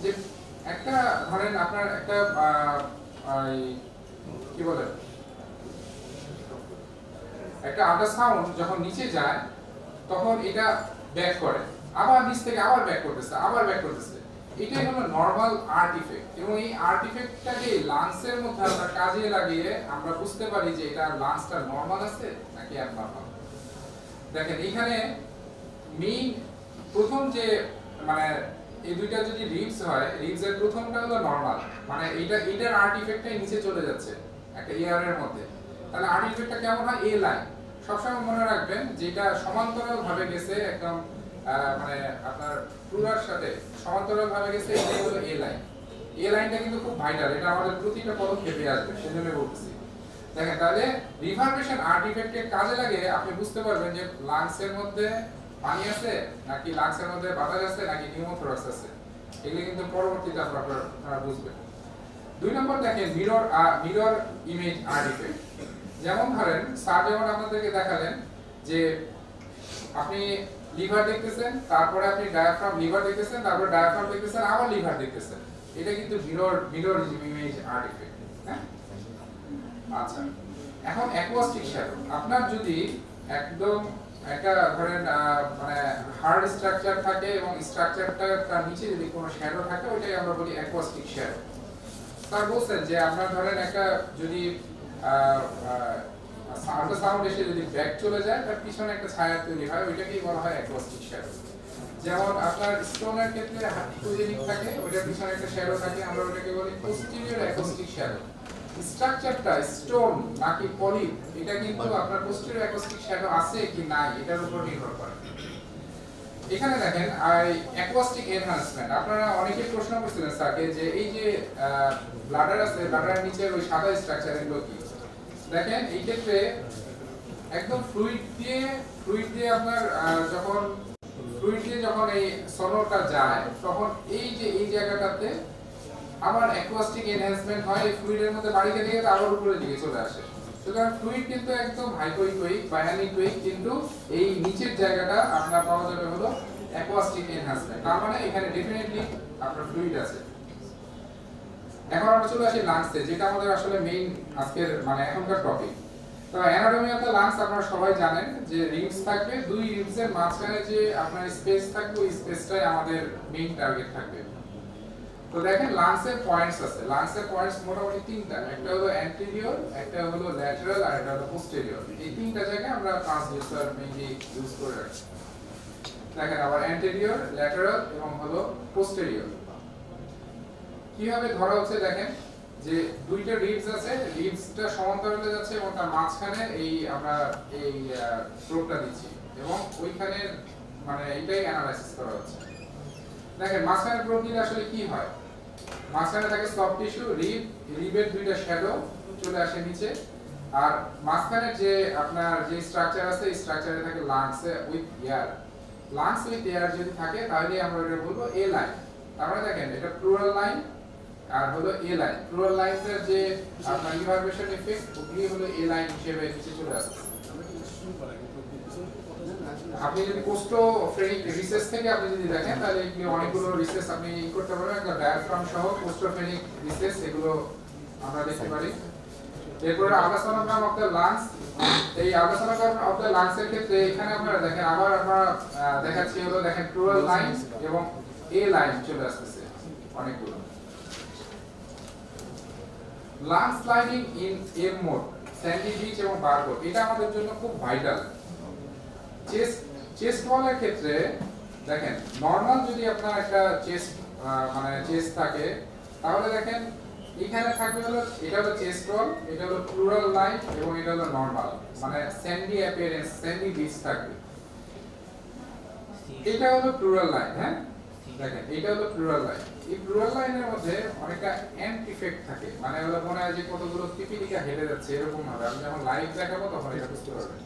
যে একটা ধরেন আপনার একটা কি বলে একটা আল্ট্রাসাউন্ড যখন নিচে যায় তখন এটা ব্যাক করে, আবার নিচ থেকে আবার ব্যাক করতেছে, আবার ব্যাক করতেছে, এটাই হলো নরমাল আর্ট ইফেক্ট। এবং এই আর্ট ইফেক্টটাকে লাংসের মধ্যে আমরা কাজে লাগিয়ে আমরা বুঝতে পারি যে এটা লাংসটা নরমাল আছে নাকি অ্যাবনরমাল। দেখেন এখানে মেইন প্রথম যে মানে এই দুইটা যদি রিবস হয়, রিবসের প্রথমটা হলো নরমাল, মানে এটার আর্ট ইফেক্টটাই নিচে চলে যাচ্ছে একটা এয়ার এর মধ্যে, তাহলে আর্ট ইফেক্টটা কেমন হয়? এ লাইন। সবসময় মনে রাখবেন যেটা সমান্তরাল ভাবে গেছে একদম মানে আপনার প্লুরার সাথে সমান্তরাল ভাবে গেছে, এটাই হলো এ লাইন। এ লাইনটা কিন্তু খুব ভাইটাল, এটা আমাদের প্রতিটা পদক্ষেপে আসবে, সেজন্য বলতেছি। দেখেন তাহলে রিভারবেশন আর্টিফ্যাক্টের কাজে লাগে আপনি বুঝতে পারবেন যে লাংসের মধ্যে পানি আছে নাকি লাংসের মধ্যে বাতাস আছে নাকি নিউমোথোরাক্স আছে, এগুলো কিন্তু পরবর্তীতে আপনারা বুঝবেন। 2 নম্বর দেখেন মিরর ইমেজ আর্টিফ্যাক্ট। যেমন ধরেন স্যার যেমন আপনাদেরকে দেখালেন যে আপনি লিভার দেখতেছেন, তারপরে আপনি ডায়াফ্রাম, লিভার দেখতেছেন, তারপরে ডায়াফ্রাম দেখতেছেন, আবার লিভার দেখতেছেন, এটা কিন্তু মিরর ইমেজ আর্টিফ্যাক্ট। হ্যাঁ, আচ্ছা এখন অ্যাকোয়াস্টিক শ্যাডো, আপনার যদি একদম একটা ধরেন মানে হার্ড স্ট্রাকচার থাকে এবং স্ট্রাকচারটা তার নিচে যদি কোনো শ্যাডো থাকে, ওইটাই আমরা বলি অ্যাকোয়াস্টিক শ্যাডো। স্যার বলছেন যে আপনার ধরেন একটা যদি আল্ট্রাসাউন্ড এসে যদি ব্যাক চলে যায়, তার পিছনে একটা ছায়া তৈরি হয়, ওইটাকেই বলা হয় অ্যাকোয়াস্টিক শ্যাডো। যেমন আপনার স্টোনের ক্ষেত্রে হাইপোজেনিক থাকে, ওইটার পিছনে একটা শ্যাডো থাকে, আমরা ওটাকে বলি পোস্টেরিয়র অ্যাকোস্টিক শ্যাডো। স্ট্রাকচারটা স্টোন নাকি পলি, এটা কিন্তু আপনার পোস্টেরিয়র অ্যাকোস্টিক শ্যাডো আছে কি নাই এটার উপর নির্ভর করে। এখানে দেখেন অ্যাকোস্টিক এনহ্যান্সমেন্ট, আপনারা অনেকেই প্রশ্ন করছিলেন স্যারকে যে এই যে ব্লাডার আছে, ব্লাডারের নিচে ওই সাদা স্ট্রাকচার এগুলো কি। দেখেন এই ক্ষেত্রে একদম ফ্লুইড দিয়ে আপনার যখন এই সলোটা যায়, তখন এই যে এই জায়গাটাতে আবার অ্যাকোস্টিক এনহ্যান্সমেন্ট হয়, ফ্লুইডের মধ্যে বাড়ি খেতে গিয়ে আবার উপরের দিকে চলে আসে। সুতরাং ফ্লুইড কিন্তু একদম হাইপোইকোইক বা অ্যানিকোইক, কিন্তু এই নিচের জায়গাটা আপনার পাওয়া যাবে হলো অ্যাকোস্টিক এনহ্যান্সমেন্ট, তার মানে এখানে ডেফিনেটলি আপনার ফ্লুইড আছে। এখন আমরা চলে আসি লাংসে, যেটা আমাদের আসলে মেইন আজকের মানে এখনকার টপিক। তো অ্যানাটমি অফ দ্য লাংস আপনারা সবাই জানেন যে রিবস থাকবে, 2 রিবসের মাঝখানে যে আপনার স্পেস থাকবে, ওই স্পেসটাই আমাদের মেইন টার্গেট থাকবে। তো দেখেন লাংসের পয়েন্টস আছে, লাংসের পয়েন্টস মোটামুটি 3টা, একটা হলো অ্যান্টেরিয়র, একটা হলো ল্যাটারাল, আর একটা হলো পোস্টেরিয়র। এই 3টা জায়গায় আমরা ট্রান্সডিউসার মেইনলি ইউজ করে রাখি। দেখেন আবার অ্যান্টেরিয়র, ল্যাটারাল এবং হলো পোস্টেরিয়র কিভাবে ধরা হচ্ছে। দেখেন যে 2টা রিবস আছে, রিবসটা সমান্তরালে যাচ্ছে এবং তার মাঝখানে এই আমরা এই প্রোবটা দিচ্ছি এবং ওইখানে মানে এটাই অ্যানালাইসিস করা হচ্ছে। দেখেন মাঝখানে প্রোব দিলে আসলে কি হয়, মাঝখানে থাকে সফট টিস্যু, রিবের 2টা শ্যাডো চলে আসে নিচে, আর মাঝখানে যে আপনার যে স্ট্রাকচার আছে, এই স্ট্রাকচারে থাকে lungs with air. Lungs with air যদি থাকে তাহলে আমরা এটা বলবো এ লাইন। তারপরে দেখেন এটা প্লুরাল লাইন আর হলো এ লাইন। প্লুরাল লাইনটার যে আপনার রিভারবেশন এফেক্ট, ওগুলি হলো এ লাইন হিসেবে নিচে চলে আসছে। আপনি যদি কোস্টোফ্রেনিক রিসেস থেকে আপনি যদি দেখেন, তাহলে এগুলো অনেকগুলো রিসেস আপনি করতে পারবেন, একটা ডায়াফ্রাম সহ কোস্টোফ্রেনিক রিসেস, এগুলো আমরা দেখতে পারি। এরপর আল্ট্রাসোনোগ্রাম অফ দ্য লাংস, এই আল্ট্রাসোনোগ্রাম অফ দ্য লাংস এর ক্ষেত্রে এখানে আপনারা দেখেন আবার আমরা দেখাচ্ছি হলো দেখেন প্লুরাল লাইন এবং এ লাইন চলে আসছে অনেকগুলো। Lungs lining in M mode, sandy beach এবং বারকোড, এটা আমাদের জন্য খুব ভাইটাল। চেস্ট ওয়ালের ক্ষেত্রে দেখেন নরমাল যদি আপনার একটা চেস্ট মানে চেস্ট থাকে, তাহলে দেখেন এখানে থাকবে হলো এটা হলো চেস্ট ওয়াল, এটা হলো প্লুরাল লাইন এবং এটা হলো নরমাল, মানে স্যান্ডি অ্যাপিয়ারেন্স, স্যান্ডি বিচ থাকবে। এটা হলো প্লুরাল লাইন। হ্যাঁ দেখেন এটা হলো প্লুরাল লাইন। এই প্লুরাল লাইনের মধ্যে অনেকটা এন্ড ইফেক্ট থাকে, মানে হলো মনে হয় যে কতগুলো পিপিলিকা হেঁটে যাচ্ছে, এরকম ভাবে আমি যখন লাইভ দেখাবো তখন এটা বুঝতে পারবেন।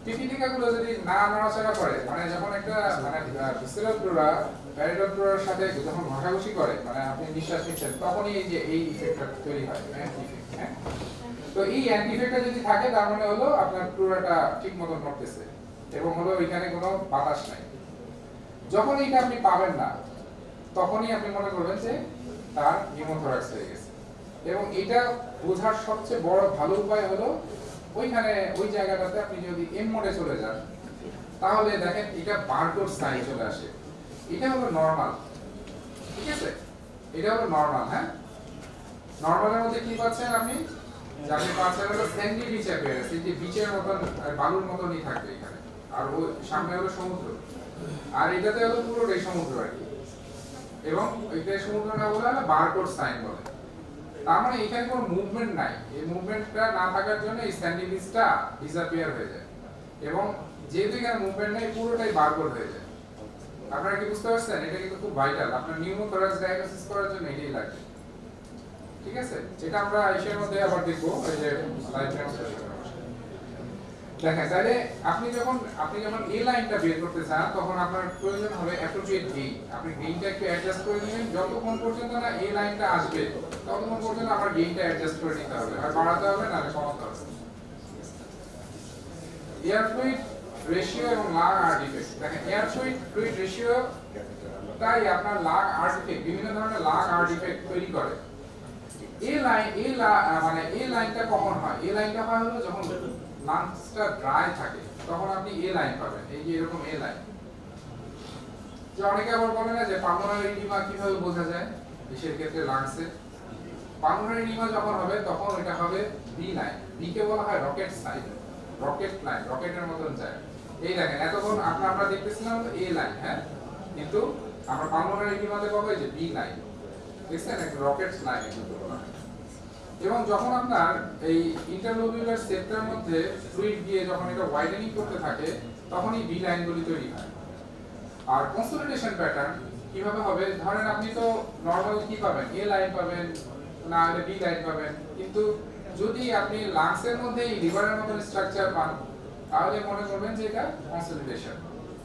পিপিলিকা গুলো যদি না নড়াচড়া করে, মানে যখন একটা মানে ভিসেরাল ফ্লোরা প্যারাইটাল ফ্লোরার সাথে যখন ঘষাঘষি করে, মানে আপনি নিঃশ্বাস নিচ্ছেন, তখনই এই যে এই ইফেক্টটা তৈরি হয়, এন্ড ইফেক্ট। হ্যাঁ, তো এই এন্ড ইফেক্টটা যদি থাকে, তার মানে হলো আপনার ফ্লোরাটা ঠিকমতো নড়তেছে এবং হলো এখানে কোনো বাতাস নাই। যখন এইটা আপনি পাবেন না, তখনই আপনি মনে করবেন যে তার নিউমোথোরাক্স হয়ে গেছে। এবং এটা বোঝার সবচেয়ে বড় ভালো উপায় হলো ওইখানে ওই জায়গাটাতে আপনি যদি এম মোডে চলে যান, তাহলে দেখেন এটা বারকোড সাইন চলে আসে। এটা হলো নরমাল, ঠিক আছে, এটা হলো নরমাল। হ্যাঁ, নরমালের মধ্যে কি পাচ্ছেন আপনি, আপনি পাচ্ছেন হলো স্যান্ডি বিচ অ্যাপিয়ারেন্স, এই যে বিচের মতন বালুর মতনই থাকবে এখানে, আর ওই সামনে হলো সমুদ্র, আর এটাতে হলো পুরোটাই সমুদ্র আর কি। এবং এইটা সমুদ্র না বলে হলো বারকোড সাইন বলে। তার মানে এখানে কোনো মুভমেন্ট নাই, এই মুভমেন্টটা না থাকার জন্য এই স্যান্ডি বিচটা ডিসঅ্যাপিয়ার হয়ে যায় এবং যেহেতু এখানে মুভমেন্ট নেই পুরোটাই বারকোড হয়ে যায়। আপনারা কি বুঝতে পারছেন? এটা কিন্তু খুব ভাইটাল আপনার নিউমোথোরাক্স ডায়াগনোসিস করার জন্য এটাই লাগবে। ঠিক আছে, যেটা আমরা আইসির মধ্যে আবার দেখবো এই যে লাইভ ডেমনস্ট্রেশন। দেখেন তাহলে আপনি যখন এই লাইনটা বের করতে চান তখন আপনার প্রয়োজন হবে অ্যাপ্রোপ্রিয়েট গেইন। আপনি গেইনটা একটু অ্যাডজাস্ট করে নেবেন, যতক্ষণ পর্যন্ত না এই লাইনটা আসবে ততক্ষণ পর্যন্ত আমার গেইনটা অ্যাডজাস্ট করে নিতে হবে, আর বাড়াতে হবে না কমাতে হবে। এয়ার ফ্লুইড রেশিও এবং লাগ আর্টিফেক্ট। দেখেন এয়ার ফ্লুইড রেশিও তাই আপনার লাগ আর্টিফেক্ট বিভিন্ন ধরনের লাগ আর্টিফেক্ট তৈরি করে। এই লাইনটা কখন হয়? এই লাইনটা হয় হলো যখন লাংসটা ড্রাই থাকে তখন আপনি এই লাইন পাবেন, এই যে এরকম এই লাইন। যে অনেকে আবার বলে না যে পালমোনারি এডিমা কিভাবে বোঝা যায় বিশের ক্ষেত্রে লাংসে। পালমোনারি এডিমা যখন হবে তখন এটা হবে বি লাইন। বি কে বলা হয় রকেট সাইন, রকেট লাইন, রকেটের মতন যায়। এই দেখেন এতক্ষণ আমরা দেখতেছিলাম তো এ লাইন, হ্যাঁ, কিন্তু আমরা পালমোনারি এডিমাতে পাবো এই যে বি লাইন। দেখছেন একটা রকেট লাইন কিন্তু বলা হয়। এবং যখন আপনার এই ইন্টারলোবিউলার সেপ্টার মধ্যে ফ্লুইড দিয়ে যখন এটা ওয়াইডেনিং করতে থাকে তখন এই বি লাইনগুলি তৈরি হয়। আর কনসোলিডেশন প্যাটার্ন কিভাবে হবে? ধরেন আপনি তো নরমাল কি পাবেন, এ লাইন পাবেন না হলে বি লাইন পাবেন, কিন্তু যদি আপনি লাংসের মধ্যে এই লিভারের মতন স্ট্রাকচার পান তাহলে মনে করবেন যে এটা কনসোলিডেশন।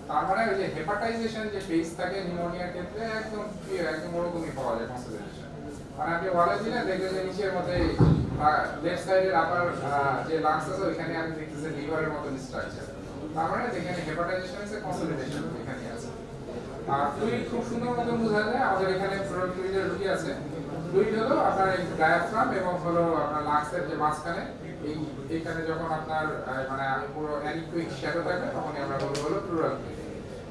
তার মানে ওই যে হেপাটাইজেশন যে ফেজ থাকে নিউমোনিয়ার ক্ষেত্রে একদম ওরকমই পাওয়া যায় কনসোলিডেশন। মানে আপনি ওয়ালে দিলে দেখবেন যে নিচের মধ্যে লেফট সাইডের আপার যে লাংস আছে ওইখানে আপনি দেখতেছেন লিভারের মতন স্ট্রাকচার। তার মানে এখানে হেপাটাইজেশন আছে, কনসোলিডেশন এখানে আছে। আর ফ্লুইড খুব সুন্দর মতন বোঝা যায়। আমাদের এখানে ফ্লুইডের রুটি আছে। ফ্লুইড হলো আপনার এই ডায়াফ্রাম এবং হলো আপনার লাংসের যে মাঝখানে এইখানে যখন আপনার মানে পুরো অ্যানিকুইক শ্যাডো থাকে তখনই আমরা বলবো হলো প্লুরাল ফ্লুইড।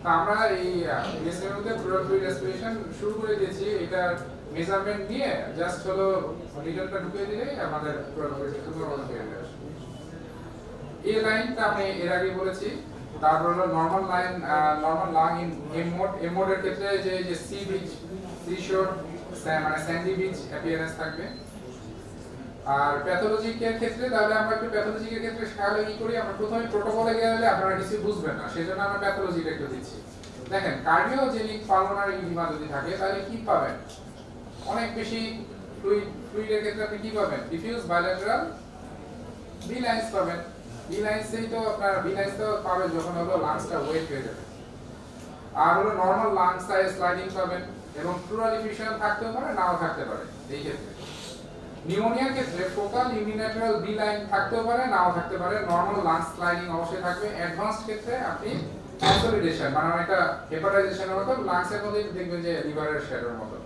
তা আমরা এই বিএসএর মধ্যে প্লুরাল ফ্লুইড রেসপিরেশন শুরু করে দিয়েছি। এটা মেজারমেন্ট নিয়ে জাস্ট হলো লিটারটা ঢুকিয়ে দিলেই আমাদের প্লুরাল ফ্লুইড সুন্দর মতো পেয়ে যাবে। এই লাইনটা আমি এর আগে বলেছি। তারপর হলো নরমাল লাং ইন এম মোডের ক্ষেত্রে যে সি বিচ, সি শোর মানে স্যান্ডি বিচ অ্যাপিয়ারেন্স থাকবে। আর প্যাথোলজিকের ক্ষেত্রে তাহলে আমরা একটু প্যাথোলজিকের ক্ষেত্রে খেয়ালে কি করি, আমরা প্রথমে প্রোটোকলে গেলে আপনারা কিছু বুঝবেন না, সেজন্য আমরা প্যাথোলজিটা একটু দিচ্ছি। দেখেন কার্ডিওজেনিক পালমোনারি এডিমা যদি থাকে তাহলে কি পাবেন? অনেক বেশি ফ্লুইডের ক্ষেত্রে আপনি কি পাবেন? ডিফিউজ বাইলেটারাল বি লাইন্স পাবেন। বি লাইন্সেই তো আপনার বি লাইন্স তো পাবেন যখন হলো লাংসটা ওয়েট হয়ে যাবে। আর হলো নরমাল লাং সাইজ স্লাইডিং পাবেন এবং প্লুরাল এফিউশন থাকতেও পারে নাও থাকতে পারে। এই ক্ষেত্রে নিউমোনিয়ার ক্ষেত্রে ফোকাল ইউনিল্যাটারাল বি লাইন থাকতেও পারে নাও থাকতে পারে, নরমাল লাং স্লাইডিং অবশ্যই থাকবে। অ্যাডভান্সড ক্ষেত্রে আপনি কনসোলিডেশন মানে একটা হেপাটাইজেশনের মতো লাংসের মধ্যে দেখবেন যে লিভারের শ্যাডোর মতো।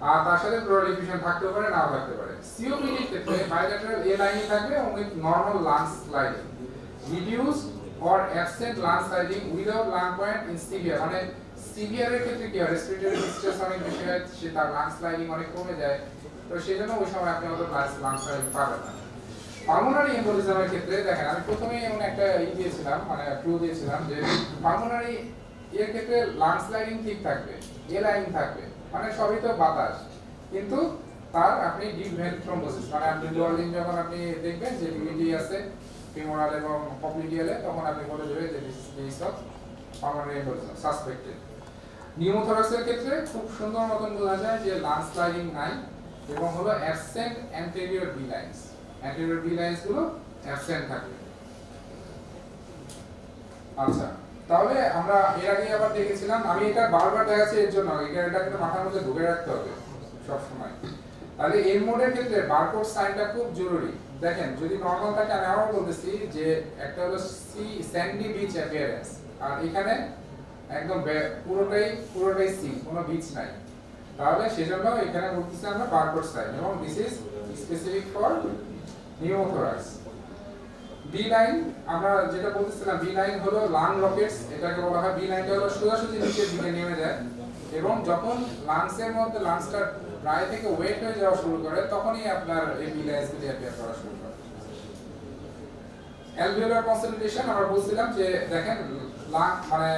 আর তার সাথে প্লুরাল এফিউশন থাকতেও পারে নাও থাকতে পারে। সিওপিডির ক্ষেত্রে বাইলেটারাল এ লাইনই থাকবে এবং with normal lung sliding. Reduced or absent lung sliding without lung point in severe মানে সিভিয়ারের ক্ষেত্রে কি হয়, রেসপিরেটরি ডিস্ট্রেস অনেক বেশি হয়, সে তার লাং স্লাইডিং অনেক কমে যায়, তো সেজন্য ওই সময় আপনি অত লাং স্লাইডিং পাবেন না। পালমোনারি এম্বোলিজমের ক্ষেত্রে দেখেন আমি প্রথমেই এমন একটা দিয়েছিলাম মানে ক্লু দিয়েছিলাম যে পালমোনারি এর ক্ষেত্রে লাং স্লাইডিং ঠিক থাকবে, এ লাইন থাকবে, মানে সবই তো বাতাস, কিন্তু তার আপনি ডিপ ভেন থ্রম্বোসিস মানে আপনি লোয়ার যখন আপনি দেখবেন যে ডিভিডি আছে ফিমোরাল এবং পপ্লিডিয়ালে তখন আপনি বলে দেবেন যে this of pulmonary embolism suspected. নিউমোথোরাক্সের ক্ষেত্রে খুব সুন্দর মতন বোঝা যায় যে লাং স্লাইডিং নাই এবং হলো absent anterior B lines, anterior B lines গুলো অ্যাবসেন্ট থাকবে। আচ্ছা, তাহলে আমরা এর আগে আবার দেখেছিলাম, আমি এটা বারবার দেখাচ্ছি এর জন্য এটা কিন্তু মাথার মধ্যে ঢুকে রাখতে হবে সব সময়। তাহলে এর মোডের ক্ষেত্রে বারকোড সাইনটা খুব জরুরি। দেখেন যদি নরমাল থাকে আমি আবার বলতেছি যে একটা হলো সি স্যান্ডি বিচ অ্যাপিয়ারেন্স, আর এখানে একদম পুরোটাই সি, কোনো বিচ নাই, তাহলে সেজন্য এখানে বলতেছি আমরা বারকোড সাইন এবং this is specific for pneumothorax. B line আমরা যেটা বলতেছিলাম, বি লাইন হলো লাং রকেটস, এটাকে বলা হয়। বি লাইনটা হলো সোজাসুজি নিচের দিকে নেমে যায় এবং যখন লাংসের মধ্যে লাংসটা ড্রাই থেকে ওয়েট হয়ে যাওয়া শুরু করে তখনই আপনার এই বি লাইনসগুলি অ্যাপিয়ার করা শুরু করে। অ্যালভিওলার কনসোলিডেশন আমরা বলছিলাম যে দেখেন লাং মানে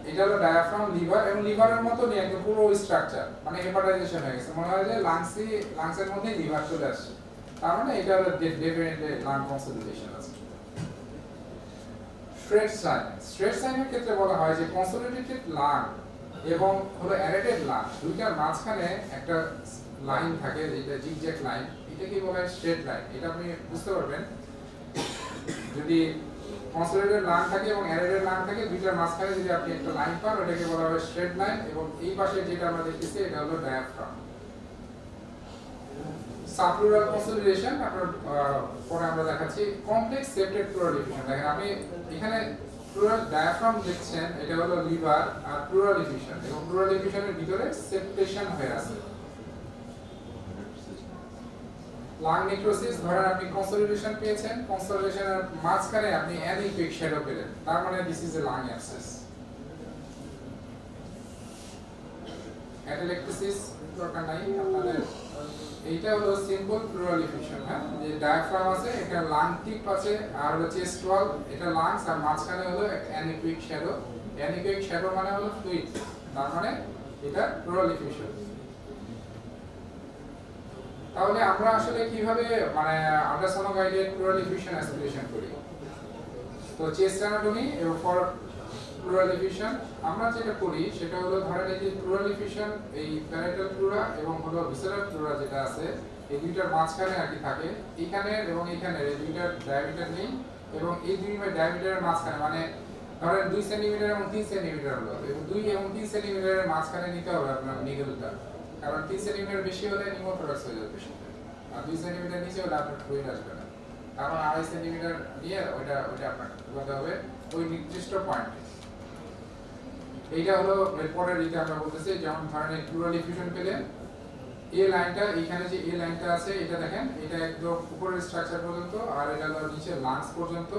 এটা হলো ডায়াফ্রাম, লিভার এবং লিভারের মতনই একদম পুরো স্ট্রাকচার, মানে হেপাটাইজেশন হয়ে গেছে, মনে হয় যে লাংসের মধ্যে লিভার চলে আসছে, তার মানে এটা হলো ডেফিনেটলি লাং কনসোলিডেশন আছে। স্ট্রেট সাইনের ক্ষেত্রে বলা হয় যে কনসোলিডেটেড লাং এবং হলো অ্যারেটেড লাং দুইটার মাঝখানে একটা লাইন থাকে যেটা জিগজ্যাগ লাইন, এটাকে বলা হয় স্ট্রেট লাইন। এটা আপনি বুঝতে পারবেন যদি কনসোলিডেটেড লাং থাকে এবং অ্যারেটেড লাং থাকে, দুইটার মাঝখানে যদি আপনি একটা লাইন পান ওটাকে বলা হয় স্ট্রেট লাইন, এবং এই পাশে যেটা আমরা দেখতেছি এটা হলো ডায়াফ্রাম। সাবপ্লুরাল কনসোলিডেশন আপনার পরে আমরা দেখাচ্ছি। কমপ্লেক্স সেপ্টেড প্লুরাল ডিফিউশন, দেখেন আপনি এখানে প্লুরাল ডায়াফ্রাম দেখছেন, এটা হলো লিভার আর প্লুরাল ডিফিউশন, এবং প্লুরাল ডিফিউশনের ভিতরে সেপ্টেশন হয়ে আছে। লাং নেক্রোসিস, ধরেন আপনি কনসোলিডেশন পেয়েছেন, কনসোলিডেশনের মাঝখানে আপনি অ্যানিকুইক শ্যাডো পেলেন, তার মানে this is a lung abscess. Atelectasis দরকার নাই আপনাদের, এইটা হলো সিম্পল প্লুরাল ডিফিউশন। হ্যাঁ, যে ডায়াফ্রাম আছে, এটা লাং টিপ আছে, আর হলো চেস্ট ওয়াল, এটা লাংস, আর মাঝখানে হলো একটা অ্যানিকুইক শ্যাডো। অ্যানিকুইক শ্যাডো মানে হলো ফ্লুইড, তার মানে এটা প্লুরাল ডিফিউশন। তাহলে আমরা আসলে কিভাবে মানে ultrasound guided pleural diffusion aspiration করি? তো চেস্ট অ্যানাটমি এবং ফর প্লুরাল ডিফিউশন আমরা যেটা করি সেটা হলো, ধরেন এই যে প্লুরাল ডিফিউশন, এই প্যারাইটাল প্লুরা এবং হলো ভিসেরাল প্লুরা যেটা আছে, এই দুইটার মাঝখানে আর কি থাকে, এখানে এবং এখানে এই দুইটার ডায়ামিটার নেই, এবং এই দুই ডায়ামিটারের মাঝখানে মানে ধরেন 2 সেন্টিমিটার এবং 3 সেন্টিমিটার হলো, এবং 2 এবং 3 সেন্টিমিটারের মাঝখানে নিতে হবে আপনার নিডলটা, কারণ 3 সেন্টিমিটার বেশি হলে নিউমোথরাক্স হয়ে যাবে পেশেন্টের, আর 2 সেন্টিমিটার নিচে হলে আপনার ফ্লুইড আসবে না, কারণ 2.5 সেন্টিমিটার নিয়ে ওটা আপনার করতে হবে ওই নির্দিষ্ট পয়েন্টে। এইটা হলো রিপোর্টের দিকে আমরা বলতেছি, যেমন ধরেন প্লুরাল ডিফিউশন পেলে এই লাইনটা, এখানে যে এই লাইনটা আছে এটা দেখেন, এটা একদম উপরের স্ট্রাকচার পর্যন্ত, আর এটা হলো নিচে লাংস পর্যন্ত।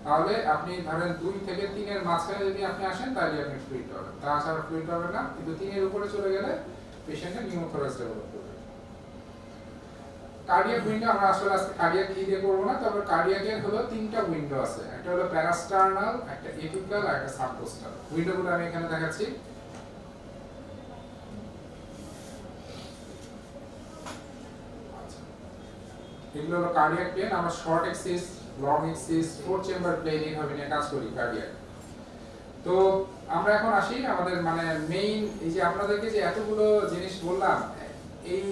তাহলে আপনি ধরেন 2 থেকে 3 এর মাঝখানে যদি আপনি আসেন তাহলে আপনি ফ্লুইড পাবেন, তাছাড়া ফ্লুইড পাবেন না, কিন্তু 3 এর উপরে চলে গেলে পেশেন্টের নিউমোথরাক্স ডেভেলপ করবে। কার্ডিয়াক উইন্ডো আমরা আসলে আজকে কার্ডিয়াক কি দিয়ে করব না, তবে কার্ডিয়াকের হলো 3টা উইন্ডো আছে, একটা হলো প্যারাস্টার্নাল, একটা এপিকাল, আর একটা সাবকোস্টাল। উইন্ডোগুলো আমি এখানে দেখাচ্ছি। এগুলো হলো কার্ডিয়াক প্লেন, আমরা short axis, long axis, 4 chamber plane এইভাবে নিয়ে কাজ করি কার্ডিয়াক। তো আমরা এখন আসি আমাদের মানে মেইন, এই যে আপনাদেরকে যে এতগুলো জিনিস বললাম, এই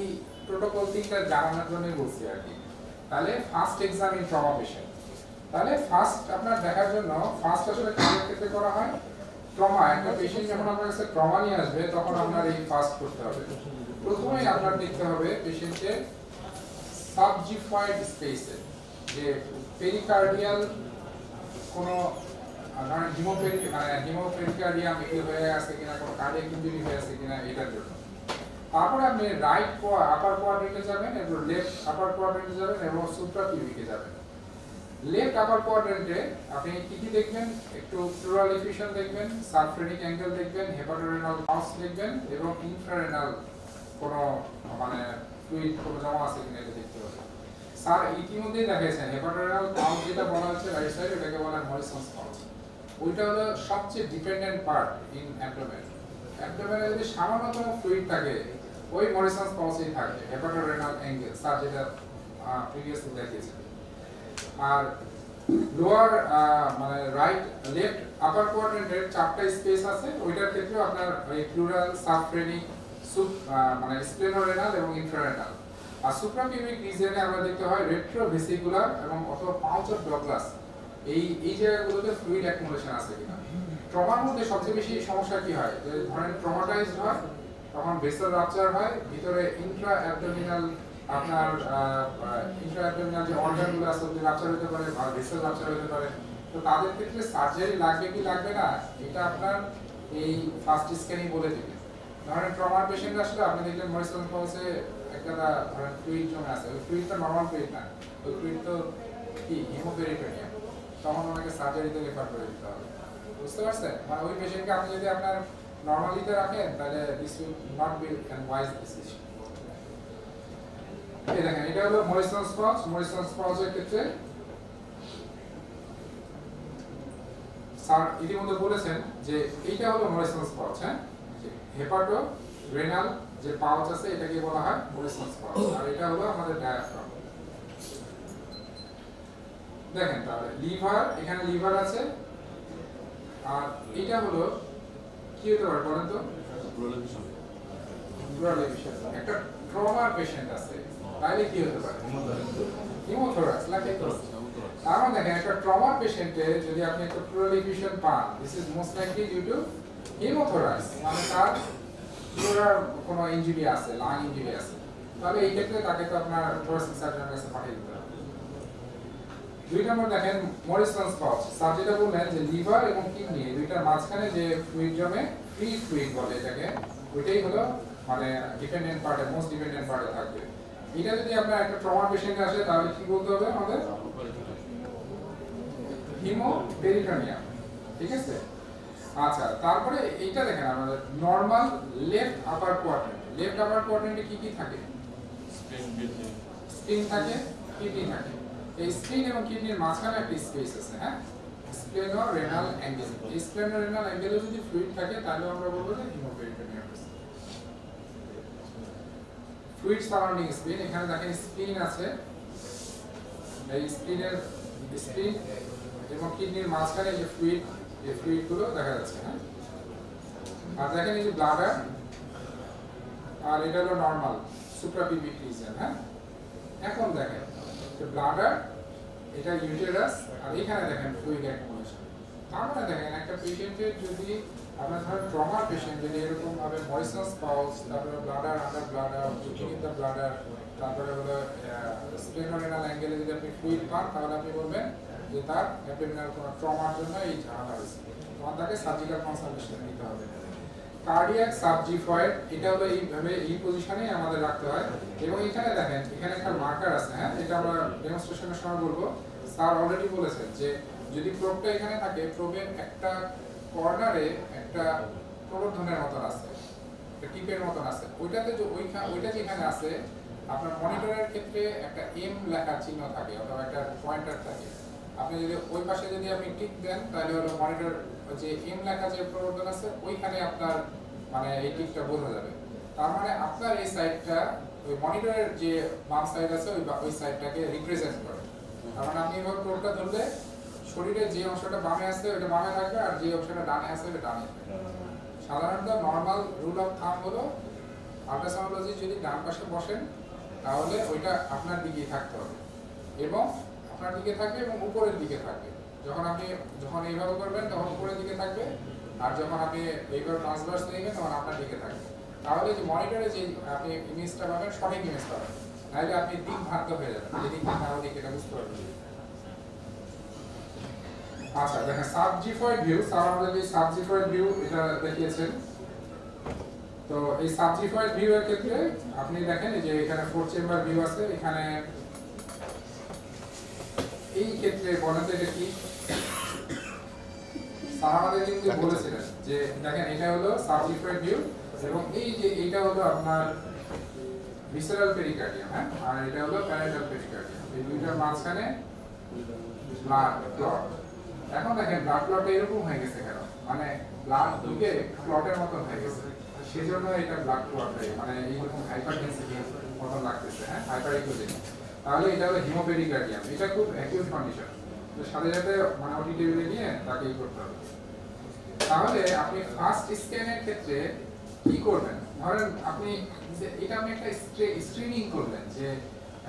প্রোটোকল 3টা জানানোর জন্যই বলছি আর কি। তাহলে first exam in trauma patient, তাহলে ফার্স্ট আপনার দেখার জন্য ফার্স্ট আসলে কার্ডিয়াক ক্ষেত্রে করা হয় ট্রমা। একটা পেশেন্ট যখন আপনার কাছে ট্রমা নিয়ে আসবে তখন আপনার এই ফার্স্ট করতে হবে। প্রথমেই আপনার দেখতে হবে পেশেন্টের সাবজিফাইড স্পেসে যে পেরিকার্ডিয়াল কোনো ধরেন হিমোপেরিকার্ডিয়াম হয়ে আছে কিনা, কোনো কার্ডিয়াক ইনজুরি হয়ে আছে কিনা, এটার জন্য। তারপরে আপনি রাইট আপার কোয়াড্রেন্টে যাবেন, এবং লেফট আপার কোয়াড্রেন্টে যাবেন, এবং সুপ্রাপিউবিকে যাবেন। লেফট আপার কোয়াড্রেন্টে আপনি কি কি দেখবেন? একটু প্লুরাল ডিফিউশন দেখবেন, সাবফ্রেনিক অ্যাঙ্গেল দেখবেন, হেপাটোরেনাল পালস দেখবেন, এবং ইনফ্রারেনাল কোনো মানে ফ্লুইড কোনো জমা আছে কিনা এটা দেখতে হবে। স্যার ইতিমধ্যেই দেখাইছেন হেপাটোরেনাল পালস যেটা বলা হচ্ছে রাইট সাইড, এটাকে বলা হয় মরিসনস পালস। ওইটা হলো সবচেয়ে ডিপেন্ডেন্ট পার্ট ইন অ্যাবডোমেন। অ্যাবডোমেনে যদি সামান্যতম ফ্লুইড থাকে ওই মরিসনস পালসই থাকে, হেপাটোরেনাল অ্যাঙ্গেল স্যার যেটা প্রিভিয়াসলি দেখিয়েছেন। আর লোয়ার মানে রাইট লেফট আপার কোয়াড্রেন্টের 4টা স্পেস আছে, ওইটার ক্ষেত্রেও আপনার এই প্লুরাল, সাবফ্রেনিক, মানে স্প্লেনোরেনাল এবং ইনফ্রারেনাল। আর সুপ্রাপিউবিক রিজিয়নে আমরা দেখতে হয় রেট্রোভেসিকুলার এবং অথবা পাউচ অফ ডগলাস, এই জায়গাগুলোতে ফ্লুইড অ্যাকুমুলেশন আছে কিনা। ট্রমার মধ্যে সবচেয়ে বেশি সমস্যা কি হয়, যে ধরেন ট্রমাটাইজড হয় তখন ভেসেল রাপচার হয়, ভিতরে ইন্ট্রা অ্যাবডোমিনাল আপনার ইন্ট্রা অ্যাবডোমিনাল যে অর্গানগুলো আছে ওগুলো রাপচার হতে পারে, বা ভেসেল রাপচার হতে পারে। তো তাদের ক্ষেত্রে সার্জারি লাগবে কি লাগবে না এটা আপনার এই ফার্স্ট স্ক্যানই বলে দিবে। ধরেন ট্রমার পেশেন্ট আসলে আপনি দেখলেন মরিসনস পালসে একটা ধরেন ফ্লুইড জমে আছে, ওই ফ্লুইডটা নরমাল ফ্লুইড না, ওই ফ্লুইড তো কি হিমোপেরিটোনিয়াম, তখন ওনাকে সার্জারিতে রেফার করে দিতে হবে। বুঝতে পারছেন? মানে ওই পেশেন্টকে আপনি যদি আপনার নরমালিতে রাখেন তাহলে this will not be an wise decision. এই দেখেন এটা হলো মরিসনস পালস। মরিসনস পালসের ক্ষেত্রে স্যার ইতিমধ্যে বলেছেন যে এইটা হলো মরিসনস পালস। হ্যাঁ, হেপাটো রেনাল যে পাউচ আছে এটাকে বলা হয় মরিসনস পালস, আর এটা হলো আমাদের ডায়াফ্রাম। দেখেন তাহলে লিভার, এখানে লিভার আছে, আর এটা হলো কি হতে পারে বলেন তো? একটা ট্রমার পেশেন্ট আছে, তাহলে কি হতে পারে? হিমোথোরাক্স লাগে তো। তার মানে দেখেন একটা ট্রমার পেশেন্টে যদি আপনি একটা প্লুরাল এফিউশন পান, this is most likely due to haemothorax, মানে তার প্লুরাল কোনো ইনজুরি আছে, লাং ইনজুরি আছে, তাহলে এই ক্ষেত্রে তাকে তো আপনার থোরাসিক সার্জনের কাছে পাঠিয়ে দিতে হবে। 2 নম্বর দেখেন মরিসনস পাউচ, স্যার যেটা বললেন যে লিভার এবং কিডনি দুইটার মাঝখানে যে ফ্লুইড জমে, ফ্রি ফ্লুইড বলে এটাকে, ওইটাই হলো মানে ডিপেন্ডেন্ট পার্টে, মোস্ট ডিপেন্ডেন্ট পার্টে থাকবে। এটা যদি আপনার একটা ট্রমা পেশেন্ট আসে তাহলে কি বলতে হবে আমাদের? হিমোপেরিটোনিয়াম, ঠিক আছে? আচ্ছা, তারপরে এইটা দেখেন আমাদের নরমাল লেফট আপার কোয়াড্রেন্ট। লেফট আপার কোয়াড্রেন্টে কি কি থাকে? স্প্লিন থাকে, কিডনি থাকে। এই স্প্লিন এবং কিডনির মাঝখানে একটা স্পেস আছে, হ্যাঁ, স্প্লেনোরেনাল অ্যাঙ্গেল। এই স্প্লেনোরেনাল অ্যাঙ্গেলে যদি ফ্লুইড থাকে তাহলে আমরা বলবো যে হিমোপেরিটোনিয়াম। ফ্লুইড সারাউন্ডিং স্প্লিন, এখানে দেখেন স্প্লিন আছে, এই স্প্লিনের স্প্লিন এবং কিডনির মাঝখানে যে ফ্লুইড, এই ফ্লুইডগুলো দেখা যাচ্ছে, হ্যাঁ। আর দেখেন এই যে ব্লাডার, আর এটা হলো নরমাল সুপ্রাপিউবিক রিজিয়ন, হ্যাঁ। এখন দেখেন যে ব্লাডার, এটা ইউটেরাস, আর এখানে দেখেন ফ্লুইড অ্যাকুমুলেশন। তার মানে দেখেন একটা পেশেন্টের যদি আপনার ধরেন ট্রমা পেশেন্ট যদি এরকম ভাবে মরিসনস পাউচ, তারপরে bladder, under bladder, bleeding in the bladder, তারপরে হলো স্প্লেনোরেনাল অ্যাঙ্গেলে যদি আপনি ফ্লুইড পান, তাহলে আপনি বলবেন যে তার অ্যাবডোমিনাল কোনো ট্রমার জন্য এই ঝামেলা হয়েছে, তখন তাকে সার্জিক্যাল কনসালটেশন নিতে হবে। কার্ডিয়াক সাবজিফয়েড, এটা হলো এইভাবে এই পজিশনেই আমাদের রাখতে হয়। এবং এখানে দেখেন এখানে একটা মার্কার আছে, হ্যাঁ, এটা আমরা ডেমনস্ট্রেশনের সময় বলবো। স্যার অলরেডি বলেছেন যে যদি প্রোবটা এখানে থাকে, প্রোবের একটা কর্নারে একটা প্রবর্ধনের মতন আছে, একটা টিপের মতন আছে, ওইটাতে যে ওইটা যেখানে আছে, আপনার মনিটরের ক্ষেত্রে একটা এম লেখার চিহ্ন থাকে অথবা একটা পয়েন্টার থাকে। আপনি যদি ওই পাশে যদি আপনি টিক দেন, তাহলে হলো মনিটর যে এম লেখা যে প্রবর্ধন আছে ওইখানে আপনার মানে এই টিকটা বোঝা যাবে। তার মানে আপনার এই সাইডটা ওই মনিটরের যে বাম সাইড আছে ওই সাইডটাকে রিপ্রেজেন্ট করে। তার মানে আপনি এভাবে প্রবটা ধরলে শরীরের যে অংশটা বামে আছে ওটা বামে থাকবে, আর যে অংশটা ডানে আছে ওটা ডানে থাকবে। সাধারণত নরমাল রুল অফ থাম হলো আল্ট্রাসাউন্ডোলজি যদি ডান পাশে বসেন তাহলে ওইটা আপনার দিকেই থাকতে হবে, এবং আপনার দিকে থাকবে এবং উপরের দিকে থাকবে। যখন এইভাবে করবেন তখন উপরের দিকে থাকবে, আর যখন আপনি এইভাবে ট্রান্সভার্স নেবেন তখন আপনার দিকে থাকবে। তাহলে যে মনিটরে যে আপনি ইমেজটা পাবেন সঠিক ইমেজ পাবেন, নাহলে আপনি দিক ভ্রান্ত হয়ে যাবেন, যেদিক থেকে ওদিক এটা বুঝতে পারবেন। আচ্ছা দেখেন সাবজিফয়েড ভিউ, স্যার আমাদের এই সাবজিফয়েড ভিউ এটা দেখিয়েছেন। তো এই সাবজিফয়েড ভিউ এর ক্ষেত্রে আপনি দেখেন যে এখানে 4 চেম্বার ভিউ আছে, এখানে এই ক্ষেত্রে বলেন তো এটা কি? স্যার আমাদের কিন্তু বলেছিলেন যে দেখেন এটা হলো সাবজিফয়েড ভিউ, এবং এই যে এটা হলো আপনার ভিসেরাল পেরিকার্ডিয়াম, হ্যাঁ, আর এটা হলো প্যারাইটাল পেরিকার্ডিয়াম। এই দুইটার মাঝখানে ব্লাড ক্লট। এখন দেখেন ব্লাড ক্লটটা এরকম হয়ে গেছে কেন? মানে ব্লাড ঢুকে ক্লটের মতন হয়ে গেছে, সেজন্য এটা ব্লাড ক্লট হয়, মানে এইরকম হাইপারটেনসিভ মতন লাগতেছে, হ্যাঁ, হাইপারইকোজেনিক। তাহলে এটা হলো হিমোপেরিকার্ডিয়াম, এটা খুব অ্যাকিউট কন্ডিশন, তো সাথে সাথে মানে ওটি টেবিলে নিয়ে তাকে করতে হবে। তাহলে আপনি ফার্স্ট স্ক্যানের ক্ষেত্রে কি করবেন? ধরেন আপনি এটা আপনি একটা স্ক্রিনিং করলেন, যে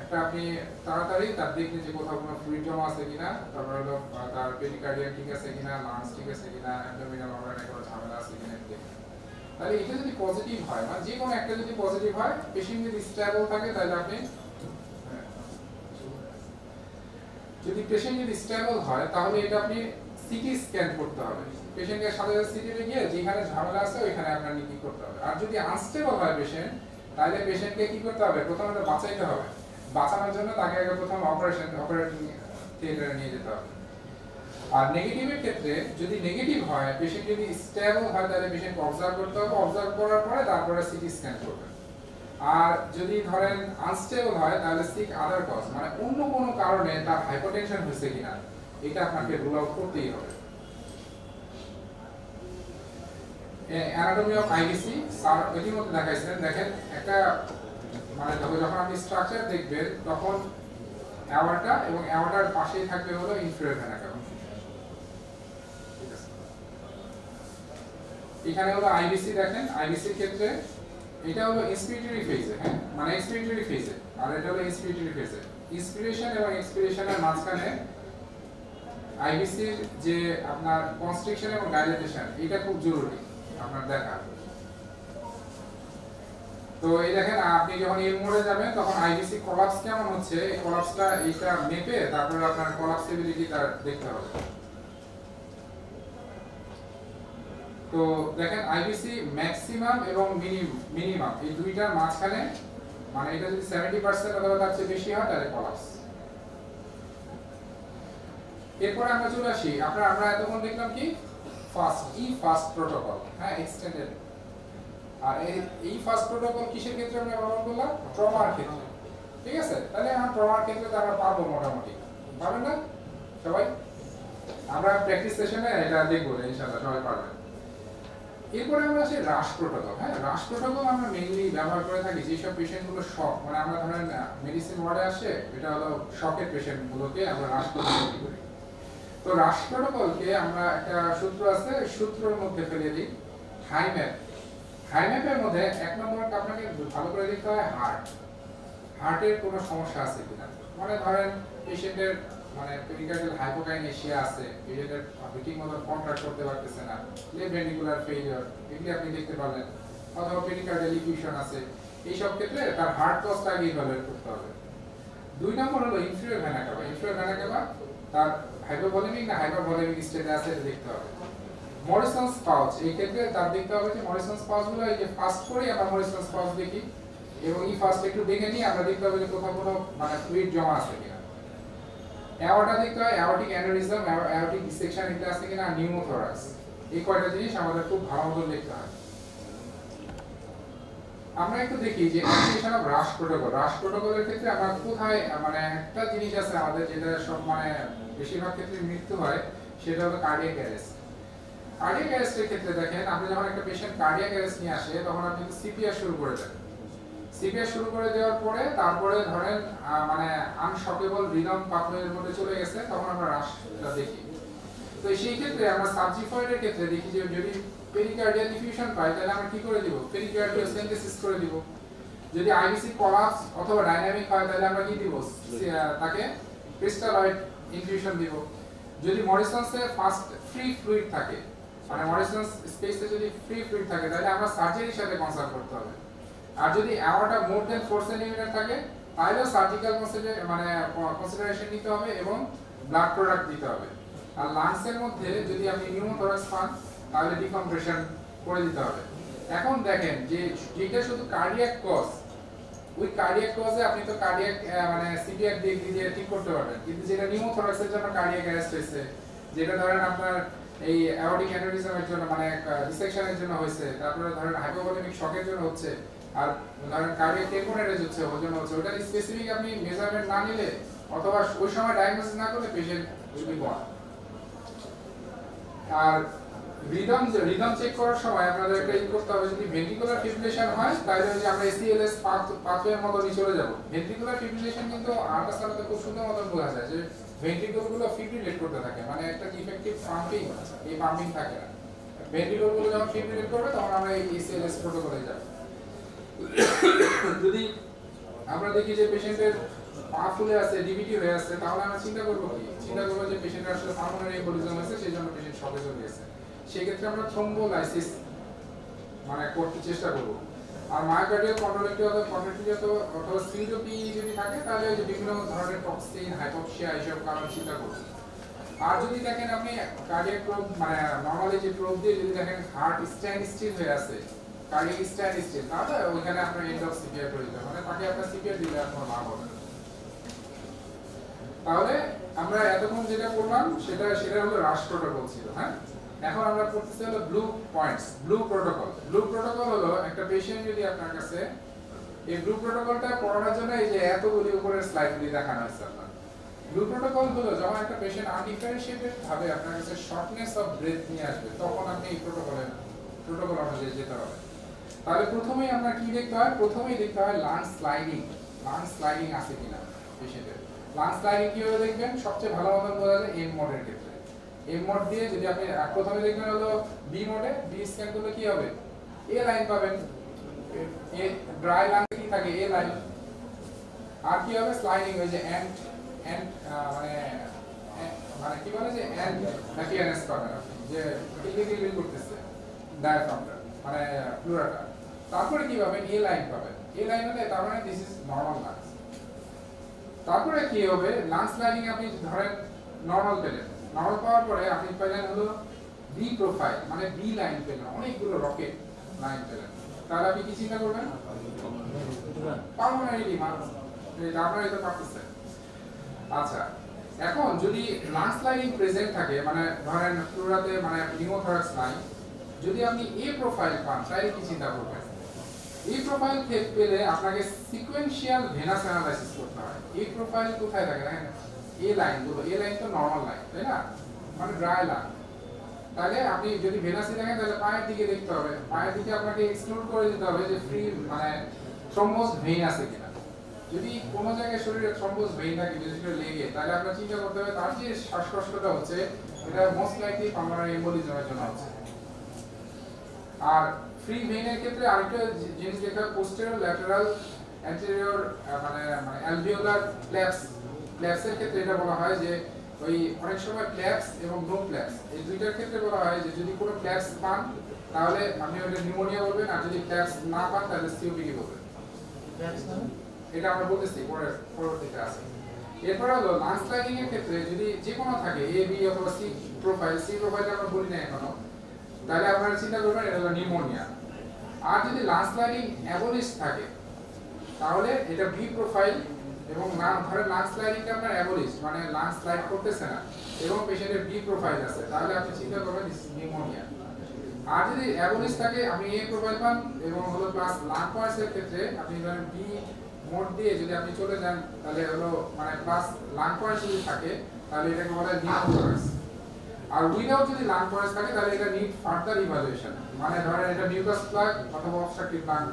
একটা আপনি তাড়াতাড়ি তার দেখলেন যে কোথাও কোনো ফ্লুইড জমা আছে কিনা, তারপর হলো তার পেরিকার্ডিয়াম ঠিক আছে কিনা, লাংস ঠিক আছে কিনা, অ্যাবডোমিনাল অর্গানে কোনো ঝামেলা আছে কিনা দেখবেন। তাহলে এটা যদি পজিটিভ হয়, মানে যে কোনো একটা যদি পজিটিভ হয়, পেশেন্ট যদি স্টেবল থাকে, তাহলে আপনি যদি পেশেন্ট যদি স্টেবল হয় তাহলে এটা আপনি সিটি স্ক্যান করতে হবে। পেশেন্টের সাথে সিটিতে গিয়ে যেখানে ঝামেলা আছে ওইখানে আপনার কি করতে হবে। আর যদি আনস্টেবল হয় পেশেন্ট, তাহলে পেশেন্টকে কি করতে হবে? প্রথমে বাঁচাইতে হবে। বাঁচানোর জন্য তাকে আগে প্রথম অপারেটিং থিয়েটারে নিয়ে যেতে হবে। আর নেগেটিভের ক্ষেত্রে যদি নেগেটিভ হয়, পেশেন্ট যদি স্টেবল হয়, তাহলে পেশেন্টকে অবজার্ভ করতে হবে। অবজার্ভ করার পরে তারপরে সিটি স্ক্যান করবেন। আর যদি ধরেন আনস্টেবল হয়, তাহলে সিক আদার কজ, মানে অন্য কোনো কারণে তার হাইপারটেনশন হয়েছে কিনা এটা আপনাকে রুল আউট করতেই হবে। অ্যানাটমি অফ আইডিসি স্যার এটির মধ্যে দেখাইছেন। দেখেন একটা মানে যখন আপনি স্ট্রাকচার দেখবেন তখন অ্যাওয়ার্টা এবং অ্যাওয়ার্টার পাশেই থাকবে হলো ইনফেরিয়র ভেনা ক্যাভা। ঠিক আছে, এখানে হলো আইবিসি, দেখেন আইবিসির ক্ষেত্রে এটা হলো ইন্সপিরেটরি ফেজে, হ্যাঁ মানে এক্সপিরেটরি ফেজে, আর এটা হলো ইন্সপিরেটরি ফেজে। ইন্সপিরেশন এবং এক্সপিরেশনের মাঝখানে আইবিসির যে আপনার কনস্ট্রিকশন এবং ডাইলেটেশন, এটা খুব জরুরি আপনার দেখা। তো এই দেখেন আপনি যখন এর মোডে যাবেন তখন আইবিসি কোলাপস কেমন হচ্ছে, এই কোলাপসটা এইটা মেপে তারপরে আপনার কোলাপসিবিলিটিটা দেখতে হবে। তো দেখেন আইবিসি ম্যাক্সিমাম এবং মিনিমাম এই দুইটার মাঝখানে, মানে এটা যদি 70% অথবা তার চেয়ে বেশি হয় তাহলে কোলাপস। এরপরে আমরা চলে আসি আমরা এতক্ষণ দেখলাম কি ফাস্ট প্রোটোকল, হ্যাঁ এক্সটেন্ডেড। আর এই ফাস্ট প্রোটোকল কিসের ক্ষেত্রে আমরা ব্যবহার করলাম? ট্রমার ক্ষেত্রে, ঠিক আছে? তাহলে আমরা ট্রমার ক্ষেত্রে তো আমরা পারবো মোটামুটি, পারবেন না সবাই? আমরা প্র্যাকটিস সেশনে এটা দেখবো ইনশাআল্লাহ, সবাই পারবেন। এরপরে আমরা আসি রাশ প্রোটোকল। হ্যাঁ, রাশ প্রোটোকল আমরা মেইনলি ব্যবহার করে থাকি যেসব পেশেন্টগুলো শক, মানে আমরা ধরেন মেডিসিন ওয়ার্ডে আসে, এটা হলো শকের পেশেন্টগুলোকে আমরা রাশ প্রোটোকল করি। তো রাশ প্রোটোকলকে আমরা একটা সূত্র আছে, সূত্রের মধ্যে ফেলে দিই হাইম্যাপ। হাইম্যাপের মধ্যে এক নম্বর আপনাকে ভালো করে দেখতে হয় হার্টের কোনো সমস্যা আছে কিনা। মানে ধরেন পেশেন্টের মানে পেরিকার্ডিয়াল হাইপোকাইনেসিয়া আছে, পেশেন্টের ঠিক মতো কন্ট্রাক্ট করতে পারতেছে না, লেফট ভেন্ট্রিকুলার ফেলিওর, এগুলি আপনি দেখতে পারলেন, অথবা পেরিকার্ডিয়াল ইফিউশন আছে। এই সব ক্ষেত্রে তার হার্ট কজটা আগে ইভালুয়েট করতে হবে। দুই নম্বর হলো inferior vena CAVA. Inferior vena CAVA তার হাইপোভলিমিক না হাইপারভলিমিক স্টেটে আছে এটা দেখতে হবে। মরিসনস পাউচ, এই ক্ষেত্রে তার দেখতে হবে যে মরিসনস পাউচগুলো এই যে ফার্স্ট করে আমরা মরিসনস পাউচ দেখি, এবং এই ফার্স্ট একটু দেখে নিই, আমরা দেখতে হবে যে কোথাও কোনো মানে ফ্লুইড জমা আছে কিনা। অ্যাওর্টা দেখতে হয়, অ্যাওর্টিক অ্যানিউরিজম, অ্যাওর্টিক ডিসেকশন এটা আছে কিনা, নিউমোথোরাক্স। এই কয়টা জিনিস আমাদের খুব ভালো মতো দেখতে হয়। আমরা একটু দেখি যে অ্যাপ্লিকেশন অফ রাশ প্রোটোকল। রাশ প্রোটোকলের ক্ষেত্রে আমরা কোথায় মানে একটা জিনিস আছে আমাদের যেটা সব মানে বেশিরভাগ ক্ষেত্রে মৃত্যু হয়, সেটা হলো কার্ডিয়াক অ্যারেস্ট। কার্ডিয়াক অ্যারেস্টের ক্ষেত্রে দেখেন আপনি যখন একটা পেশেন্ট কার্ডিয়াক অ্যারেস্ট নিয়ে আসে তখন আপনি সিপিআর শুরু করে দেন। সিপিআর শুরু করে দেওয়ার পরে তারপরে ধরেন মানে আনশকেবল রিদম পাথওয়ের মধ্যে চলে গেছে, তখন আমরা রাশটা দেখি। তো সেই ক্ষেত্রে আমরা সাবজিফয়েডের ক্ষেত্রে দেখি যে যদি পেরিকার্ডিয়াল ডিফিউশন পাই তাহলে আমরা কি করে দিব? পেরিকার্ডিওসেন্টেসিস করে দিব। যদি আইবিসি কোলাপস অথবা ডাইনামিক হয় তাহলে আমরা কি দিব? তাকে ক্রিস্টালয়েড ইনফিউশন দিব। যদি মরিসনসে ফার্স্ট ফ্রি ফ্লুইড থাকে, মানে মরিসনস স্পেসে যদি ফ্রি ফ্লুইড থাকে তাহলে আমরা সার্জারির সাথে কনসাল্ট করতে হবে। আর যদি অ্যাওয়ার্টা মোর দেন 4 সেন্টিমিটার থাকে তাহলে সার্জিক্যাল কনসিডারেশন নিতে হবে এবং ব্লাড প্রোডাক্ট দিতে হবে। আর লাংসের মধ্যে যদি আপনি নিউমোথোরাক্স পান তাহলে ডিকম্প্রেশন করে দিতে হবে। এখন দেখেন যে যেটা শুধু কার্ডিয়াক কজ, ওই কার্ডিয়াক কজে আপনি তো কার্ডিয়াক মানে সিপিআর দিয়ে ঠিক করতে পারবেন, কিন্তু যেটা নিউমোথোরাক্সের জন্য কার্ডিয়াক অ্যারেস্ট হয়েছে, যেটা ধরেন আপনার এই অ্যাওর্টিক অ্যানিউরিজমের জন্য মানে ডিসেকশনের জন্য হয়েছে, তারপরে ধরেন হাইপোভলিমিক শকের জন্য হচ্ছে, আর ধরেন কার্ডিয়াক টেম্পোরারি হচ্ছে ওর জন্য হচ্ছে, ওটা স্পেসিফিক আপনি মেজারমেন্ট না নিলে অথবা ওই সময় ডায়াগনোসিস না করলে পেশেন্ট উইল বি গন। আর রিদম চেক করার সময় আপনাদের একটা ই করতে হবে, যদি ভেন্ট্রিকুলার ফিব্রিলেশন হয় তাহলে যে আমরা এসিএলএস পাথওয়ের মতই চলে যাব। ভেন্ট্রিকুলার ফিব্রিলেশন কিন্তু আল্ট্রাসাউন্ডে খুব সুন্দর মতন বোঝা যায় যে ভেন্ট্রিকুলগুলো ফিব্রিলেট করতে থাকে, মানে একটা ইফেক্টিভ পাম্পিং, এই পাম্পিং থাকে না। ভেন্ট্রিকুলগুলো যখন ফিব্রিলেট করবে তখন আমরা এই এসিএলএস প্রোটোকলে যাব। যদি আমরা দেখি যে পেশেন্টের পা ফুলে আছে, ডিভিটি হয়ে আছে, তাহলে আমরা চিন্তা করবো কি? চিন্তা করবো যে পেশেন্টের আসলে পালমোনারি এম্বোলিজম আছে, সেই জন্য পেশেন্ট শকে চলে গেছে। সেই ক্ষেত্রে আমরা থ্রম্বোলাইসিস মানে করতে চেষ্টা করব। আর মায়োকার্ডিয়াল কন্ট্রাক্টিলিটি অথবা সিনকোপি যদি থাকে তাহলে যে বিভিন্ন ধরনের টক্সিন, হাইপোক্সিয়া এইসব কারণ চিন্তা করব। আর যদি দেখেন আপনি কার্ডিয়াক প্রোব মানে নরমালি যে প্রোব দিয়ে যদি দেখেন হার্ট স্ট্যান্ড স্টিল হয়ে আছে, কার্ডিয়াক স্ট্যান্ড স্টিল, তাহলে ওইখানে আপনার এন্ড অফ সিপিআর করে দিতে হবে, তাকে আপনার সিপিআর দিলে আপনার লাভ হবে। তাহলে আমরা এতক্ষণ যেটা করলাম সেটা হলো রাশ প্রোটোকল ছিল। হ্যাঁ, এখন আমরা পড়তেছি হলো blue points, blue protocol. Blue protocol হলো একটা পেশেন্ট যদি আপনার কাছে, এই ব্লু প্রোটোকলটা পড়ানোর জন্য এই যে এতগুলি উপরের স্লাইডগুলি দেখানো হয়েছে আপনার। ব্লু প্রোটোকল হলো যখন একটা পেশেন্ট আনডিফারেন্সিয়েটেড ভাবে আপনার কাছে শর্টনেস অফ ব্রেথ নিয়ে আসবে, তখন আপনি এই প্রোটোকল অনুযায়ী যেতে হবে। তাহলে প্রথমেই আমরা কি দেখতে হয়? প্রথমেই দেখতে হয় লাং স্লাইডিং আছে কিনা পেশেন্টের। লাং স্লাইডিং কিভাবে দেখবেন? সবচেয়ে ভালো মতন বোঝা যায় এম মোডের ক্ষেত্রে। এম মোড দিয়ে যদি আপনি প্রথমে দেখবেন হলো বি মোডে, বি স্ক্যান করলে কি হবে, এ লাইন পাবেন, এ ড্রাই লাইন কি থাকে, এ লাইন। আর কি হবে, স্লাইডিং, ওই যে এন্ড এন্ড মানে মানে কি বলে যে এন্ড নাকি এনএস পাবেন আপনি, যে কিলবিল করতেছে ডায়াফ্রামটা মানে প্লুরাটা। তারপরে কি পাবেন, এ লাইন পাবেন, এ লাইন হলে তার মানে দিস ইজ নরমাল লাংস। তারপরে কি হবে, লাংস লাইনিং আপনি ধরেন নরমাল পেলেন, নরমাল পাওয়ার পরে আপনি পেলেন হলো বি প্রোফাইল, মানে বি লাইন পেলেন, অনেকগুলো রকেট লাইন পেলেন, তাহলে আপনি কি চিন্তা করবেন, পালমোনারি এডিমা, এটা আপনারা এটা পাচ্ছেন। আচ্ছা, এখন যদি লাংস লাইনিং প্রেজেন্ট থাকে, মানে ধরেন প্লুরাতে মানে নিউমোথরাক্স নাই, যদি আপনি এ প্রোফাইল পান তাহলে কি চিন্তা করবেন, এই প্রোফাইল পেলে আপনাকে সিকোয়েন্সিয়াল ভেনাস অ্যানালাইসিস করতে হয়। এই প্রোফাইল কোথায় থাকে দেখেন, এ লাইন গুলো, এ লাইন তো নরমাল লাইন তাই না, মানে ড্রাই লাইন। তাহলে আপনি যদি ভেনাসি দেখেন তাহলে পায়ের দিকে দেখতে হবে, পায়ের দিকে আপনাকে এক্সক্লুড করে দিতে হবে যে ফ্রি মানে থ্রম্বোজ ভেইন আছে কিনা। যদি কোনো জায়গায় শরীরে থ্রম্বোজ ভেইন থাকে, বিশেষ করে লেগে, তাহলে আপনার চিন্তা করতে হবে তার যে শ্বাসকষ্টটা হচ্ছে এটা মোস্ট লাইকলি পালমোনারি এম্বোলিজমের জন্য হচ্ছে। আর ফ্রি ভেইনের ক্ষেত্রে আরেকটা জিনিস দেখা, পোস্টেরিয়র, ল্যাটারাল, অ্যান্টেরিয়র মানে মানে অ্যালভিওলার প্ল্যাপস, প্ল্যাপসের ক্ষেত্রে এটা বলা হয় যে ওই অনেক সময় প্ল্যাপস এবং নো প্ল্যাপস এই দুইটার ক্ষেত্রে বলা হয় যে যদি কোনো প্ল্যাপস পান তাহলে আপনি ওটা নিউমোনিয়া বলবেন, আর যদি প্ল্যাপস না পান তাহলে সিওপিডি বলবেন। এটা আমরা বলতেছি পরবর্তীতে আছে। এরপর হলো লাংস লাইনিং এর ক্ষেত্রে যদি যে কোনো থাকে, এ বি অথবা সি প্রোফাইল, সি প্রোফাইলটা আমরা বলি না এখনো, তাহলে আপনারা চিন্তা করবেন এটা হলো নিউমোনিয়া। আর যদি লাংস লাইনিং অ্যাবোলিস্ট থাকে তাহলে এটা বি প্রোফাইল, এবং নাম ধরে লাংস লাইনিংটা আপনার অ্যাবোলিস্ট মানে লাংস লাইট করতেছে না এবং পেশেন্টের বি প্রোফাইল আছে, তাহলে আপনি চিন্তা করবেন নিউমোনিয়া। আর যদি অ্যাবোলিস্ট থাকে, আপনি এ প্রোফাইল পান এবং হলো প্লাস লাং পার্সের ক্ষেত্রে আপনি ধরেন বি মোড দিয়ে যদি আপনি চলে যান তাহলে হলো মানে প্লাস লাং পার্স যদি থাকে তাহলে এটাকে বলা হয় নিউমোথরাক্স। আর উইদাউট যদি লাং পার্স থাকে তাহলে এটা নিড ফার্দার ইভালুয়েশন, মানে ধরেন এটা মিউকাস প্লাগ অথবা অবস্ট্রাকটিভ লাং।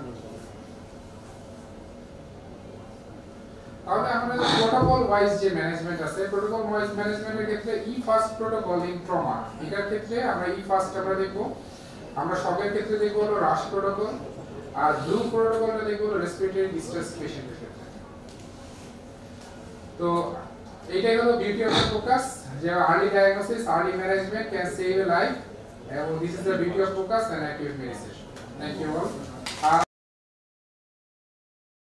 তাহলে আমাদের প্রোটোকল ওয়াইজ যে ম্যানেজমেন্ট আছে, প্রোটোকল ওয়াইজ ম্যানেজমেন্টের ক্ষেত্রে ই ফার্স্ট প্রোটোকল ইন ট্রমা, এটার ক্ষেত্রে আমরা ই ফার্স্ট আমরা দেখব, আমরা সবের ক্ষেত্রে দেখব হলো রাশ প্রোটোকল, আর ব্লু প্রোটোকলটা দেখব হলো রেসপিরেটরি ডিস্ট্রেস পেশেন্টের ক্ষেত্রে। তো এইটাই হলো বিউটি অফ দ্য ফোকাস, যে early diagnosis, early management can save a life, এবং this is the beauty of focus and acute medicine. Thank you all.